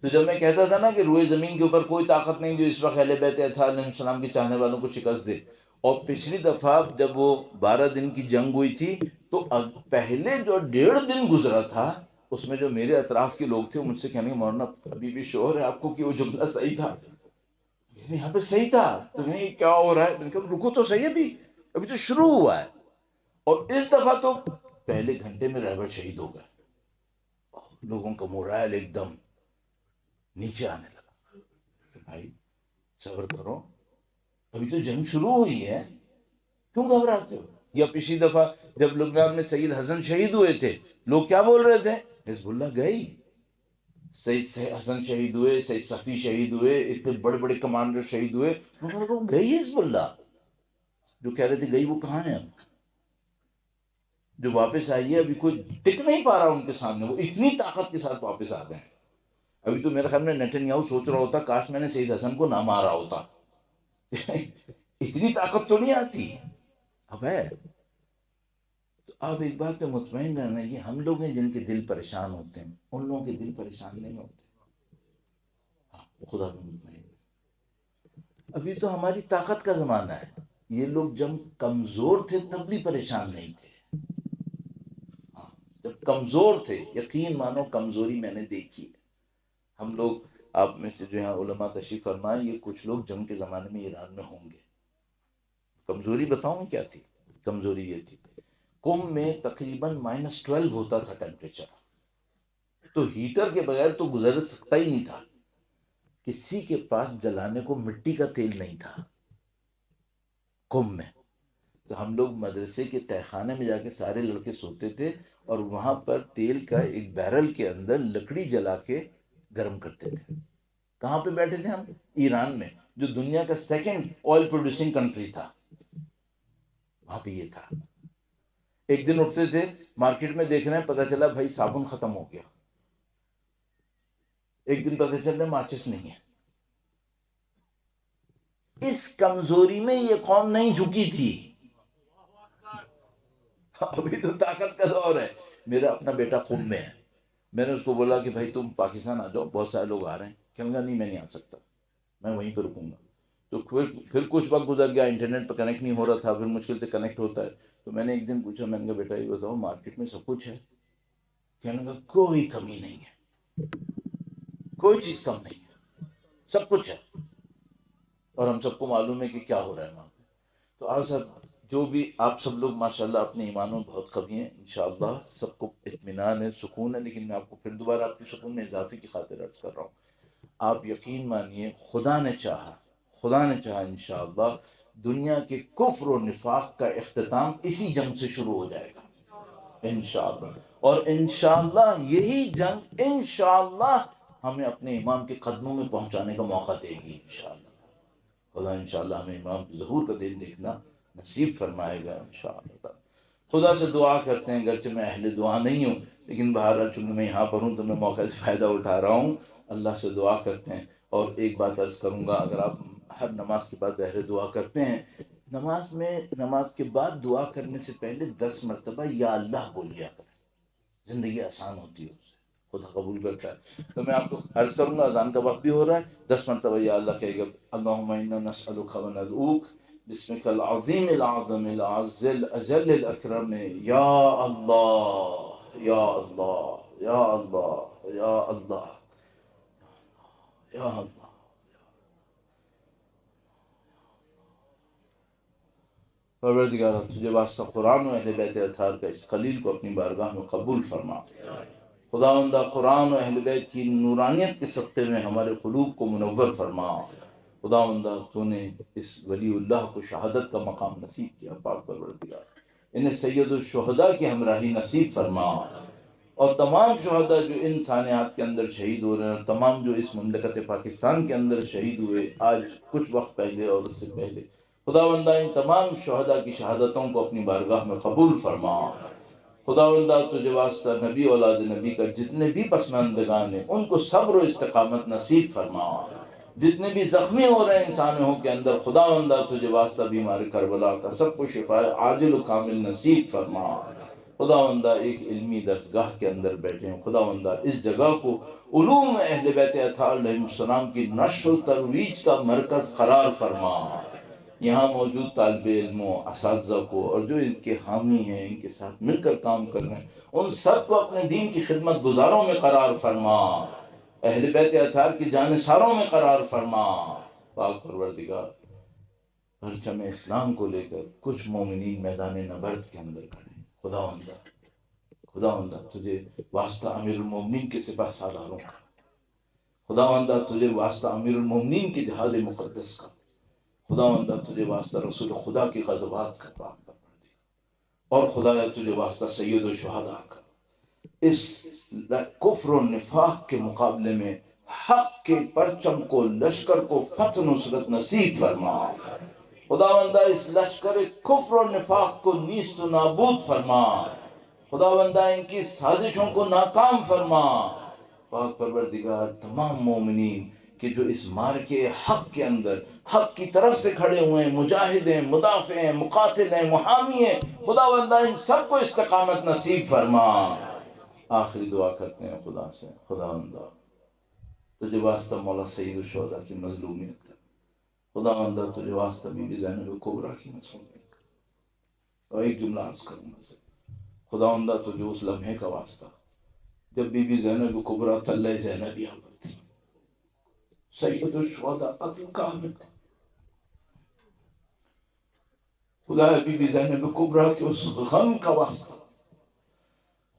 تو جب میں کہتا تھا نا کہ روئے زمین کے اوپر کوئی طاقت نہیں جو اس وقت اہل بیت اطہار علیہ السلام کے چاہنے والوں کو شکست دے، اور پچھلی دفعہ جب وہ 12 دن کی جنگ ہوئی تھی تو پہلے جو 1.5 دن گزرا تھا اس میں جو میرے اطراف کے لوگ تھے مجھ سے کہنے مولانا ابھی بھی شعور ہے آپ کو کہ وہ جملہ صحیح تھا؟ یہاں پہ صحیح تھا، تمہیں کیا ہو رہا ہے؟ میں نے کہا رکو تو صحیح، ابھی تو شروع ہوا ہے. اور اس دفعہ تو پہلے گھنٹے میں رہبر شہید ہو گئے، لوگوں کا مورائل ایک دم نیچے آنے لگا کہ بھائی صبر کرو، ابھی تو جنگ شروع ہوئی ہے، کیوں گھبراتے ہو؟ یا پچھلی دفعہ جب لبنان میں سید حسن شہید ہوئے تھے، لوگ کیا بول رہے تھے؟ حزب اللہ گئی، سید حسن شہید ہوئے، سید صفی شہید ہوئے، اتنے بڑے بڑے کمانڈر شہید ہوئے، گئی حزب اللہ. جو کہہ رہے تھے گئی وہ کہاں ہے؟ اب جو واپس آئی ہے ابھی کوئی ٹک نہیں پا رہا ان کے سامنے، وہ اتنی طاقت کے ساتھ واپس آ گئے ہیں. ابھی تو میرے خیال میں نیتن یاہو سوچ رہا ہوتا کاش میں نے سید حسن کو نہ مارا ہوتا. اتنی طاقت تو نہیں آتی اب ہے. تو آپ ایک بات پہ مطمئن رہنا، یہ ہم لوگ ہیں جن کے دل پریشان ہوتے ہیں، ان لوگوں کے دل پریشان نہیں ہوتے. ہاں خدا پہ مطمئن. ابھی تو ہماری طاقت کا زمانہ ہے. یہ لوگ جب کمزور تھے تب بھی پریشان نہیں تھے. ہاں جب کمزور تھے یقین مانو کمزوری میں نے دیکھی ہے. ہم لوگ آپ میں سے جو ہیں علماء تشریف فرمائیں، یہ کچھ لوگ جنگ کے زمانے میں ایران میں ہوں گے. کمزوری بتاؤں کیا تھی؟ کمزوری یہ تھی قم میں تقریباً -12 ہوتا تھا ٹیمپریچر، تو ہیٹر کے بغیر تو گزر سکتا ہی نہیں تھا. کسی کے پاس جلانے کو مٹی کا تیل نہیں تھا. قم میں. تو ہم لوگ مدرسے کے تہہ خانے میں جا کے سارے لڑکے سوتے تھے اور وہاں پر تیل کا ایک بیرل کے اندر لکڑی جلا کے گرم کرتے تھے. کہاں پہ بیٹھے تھے ہم؟ ایران میں، جو دنیا کا سیکنڈ آئل پروڈیوسنگ کنٹری تھا، وہاں پہ یہ تھا. ایک دن اٹھتے تھے مارکیٹ میں دیکھ رہے ہیں، پتہ چلا بھائی صابن ختم ہو گیا. ایک دن پتہ چل رہا ماچس نہیں ہے. اس کمزوری میں یہ قوم نہیں جھکی تھی. ابھی تو طاقت کا دور ہے. میرا اپنا بیٹا قم میں ہے. میں نے اس کو بولا کہ بھائی تم پاکستان آ جاؤ، بہت سارے لوگ آ رہے ہیں. کہنے لگا نہیں میں نہیں آ سکتا، میں وہیں پہ رکوں گا. تو پھر کچھ وقت گزر گیا، انٹرنیٹ پہ کنیکٹ نہیں ہو رہا تھا، پھر مشکل سے کنیکٹ ہوتا ہے. تو میں نے ایک دن پوچھا، میں نے کہا بیٹا یہ بتاؤ مارکیٹ میں سب کچھ ہے؟ کہنے لگا کوئی کمی نہیں ہے، کوئی چیز کم نہیں ہے، سب کچھ ہے. اور ہم سب کو معلوم ہے کہ کیا ہو رہا ہے وہاں پہ. تو آج سب جو بھی آپ سب لوگ ماشاءاللہ اپنے ایمانوں میں بہت قوی ہیں، انشاءاللہ سب کو اطمینان ہے، سکون ہے. لیکن میں آپ کو پھر دوبارہ آپ کی سکون میں اضافے کی خاطر عرض کر رہا ہوں، آپ یقین مانیے خدا نے چاہا انشاءاللہ دنیا کے کفر و نفاق کا اختتام اسی جنگ سے شروع ہو جائے گا انشاءاللہ. اور انشاءاللہ یہی جنگ انشاءاللہ ہمیں اپنے امام کے قدموں میں پہنچانے کا موقع دے گی انشاءاللہ. خدا انشاءاللہ ہمیں امام کے ظہور کا دن دیکھنا نصیب فرمائے گا انشاءاللہ. خدا سے دعا کرتے ہیں، گرچہ میں اہل دعا نہیں ہوں لیکن بہرحال چونکہ میں یہاں پر ہوں تو میں موقع سے فائدہ اٹھا رہا ہوں. اللہ سے دعا کرتے ہیں. اور ایک بات عرض کروں گا، اگر آپ ہر نماز کے بعد اہل دعا کرتے ہیں، نماز کے بعد دعا کرنے سے پہلے 10 مرتبہ یا اللہ بول لیا کریں، زندگی آسان ہوتی ہے، خدا قبول کرتا ہے. تو میں آپ کو عرض کروں گا، اذان کا وقت بھی ہو رہا ہے، 10 مرتبہ یا اللہ کہے گا. اللہم انا نسألک و ندعوک بسمک العظیم الاعظم الاعز الاجل الاکرم یا اللہ یا اللہ یا اللہ یا اللہ یا اللہ. پروردگار تجھے واسطہ قرآن و اہل بیت اطہار کا اس خلیل کو اپنی بارگاہ میں قبول فرما. خداوندہ قرآن و اہل بیت کی نورانیت کے صدقے میں ہمارے قلوب کو منور فرما. خداوندہ تو نے اس ولی اللہ کو شہادت کا مقام نصیب کیا، پاک پروردگار انہیں سید الشہداء کی ہمراہی نصیب فرما. اور تمام شہداء جو ان سانحات کے اندر شہید ہو رہے ہیں، اور تمام جو اس مملکت پاکستان کے اندر شہید ہوئے آج کچھ وقت پہلے اور اس سے پہلے، خداوندہ ان تمام شہداء کی شہادتوں کو اپنی بارگاہ میں قبول فرما. خداوندہ تجھے واسطہ نبی اولاد نبی کا جتنے بھی پسماندگان ہیں ان کو صبر و استقامت نصیب فرما. جتنے بھی زخمی ہو رہے ہیں انسانوں کے اندر، خداوندہ تجھے واسطہ بیمار کربلا کا سب کو شفا عاجل و کامل نصیب فرما. خداوندہ ایک علمی درسگاہ کے اندر بیٹھے ہیں، خداوندہ اس جگہ کو علوم اہل بیت اطہار علیہ السلام کی نشر و ترویج کا مرکز قرار فرما. یہاں موجود طالب علموں، اساتذہ کو، اور جو ان کے حامی ہیں، ان کے ساتھ مل کر کام کر رہے ہیں، ان سب کو اپنے دین کی خدمت گزاروں میں قرار فرما، اہل بیت اطہار کی جانثاروں میں قرار فرما. پاک پروردگار پرچم اسلام کو لے کر کچھ مومنین میدان نبرد کے اندر کھڑے ہیں. خداوندہ تجھے واسطہ امیر المومنین کے سپہ سالاروں کا، خداوندہ تجھے واسطہ امیر المومنین کی جہاد مقدس کا، خداوندہ تجھے واسطہ رسول خدا کی غزوات کا، پاک پروردگار اور خدایا تجھے واسطہ سید الشہداء کا. اس کفر و نفاق کے مقابلے میں حق کے پرچم کو، لشکر کو فتح نصرت نصیب فرما. خداوندہ اس لشکر کفر و نفاق کو نیست و نابود فرما. خداوندہ ان کی سازشوں کو ناکام فرما. پاک پروردگار تمام مومنین کہ جو اس مارکے حق کے اندر حق کی طرف سے کھڑے ہوئے ہیں، مجاہد ہیں، مدافع ہیں، مقاتل ہیں، محامی ہیں، خداوندہ ان سب کو استقامت نصیب فرما. آخری دعا کرتے ہیں خدا سے، خداوندہ تجھے واسطہ مولا سید الشہداء کی مظلومیت کر، خداوندہ تجھے واسطہ بی بی زینب کبریٰ کی مظلومیت کر. اور ایک جملہ عرض کروں گا، خداوندہ تجھے اس لمحے کا واسطہ جب بی بی زینب کبریٰ تلہ زینبیہ پر تھی، سید الشہداء قتل کامل، خدا بی بی زینب کبریٰ کے اس غم کا واسطہ،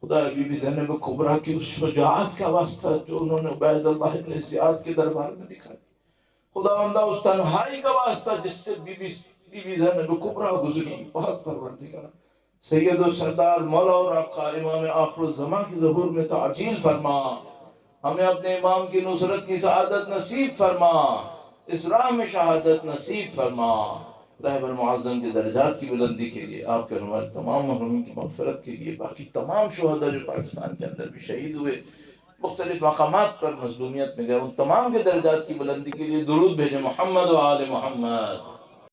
خدا بی بی زینب کبریٰ کی اس شجاعت کا واسطہ جو انہوں نے عبید اللہ ابن زیاد کے دربار میں دکھائی، خداوندہ اس تنہائی کا واسطہ جس سے بی بی بی بی زینب کبریٰ گزری، بہت پروردگار سید و سردار مولا اور آقا امام آخر الزمان کی ظہور میں تعجیل فرما، ہمیں اپنے امام کی نصرت کی سعادت نصیب فرما، اس راہ میں شہادت نصیب فرما، رہبر معظم کے درجات کی بلندی کے لیے، آپ کے ہمارے تمام محرومین کی مغفرت کے لیے، باقی تمام شہداء جو پاکستان کے اندر بھی شہید ہوئے، مختلف مقامات پر مظلومیت میں گئے، ان تمام کے درجات کی بلندی کے لیے درود بھیجیں محمد و آل محمد۔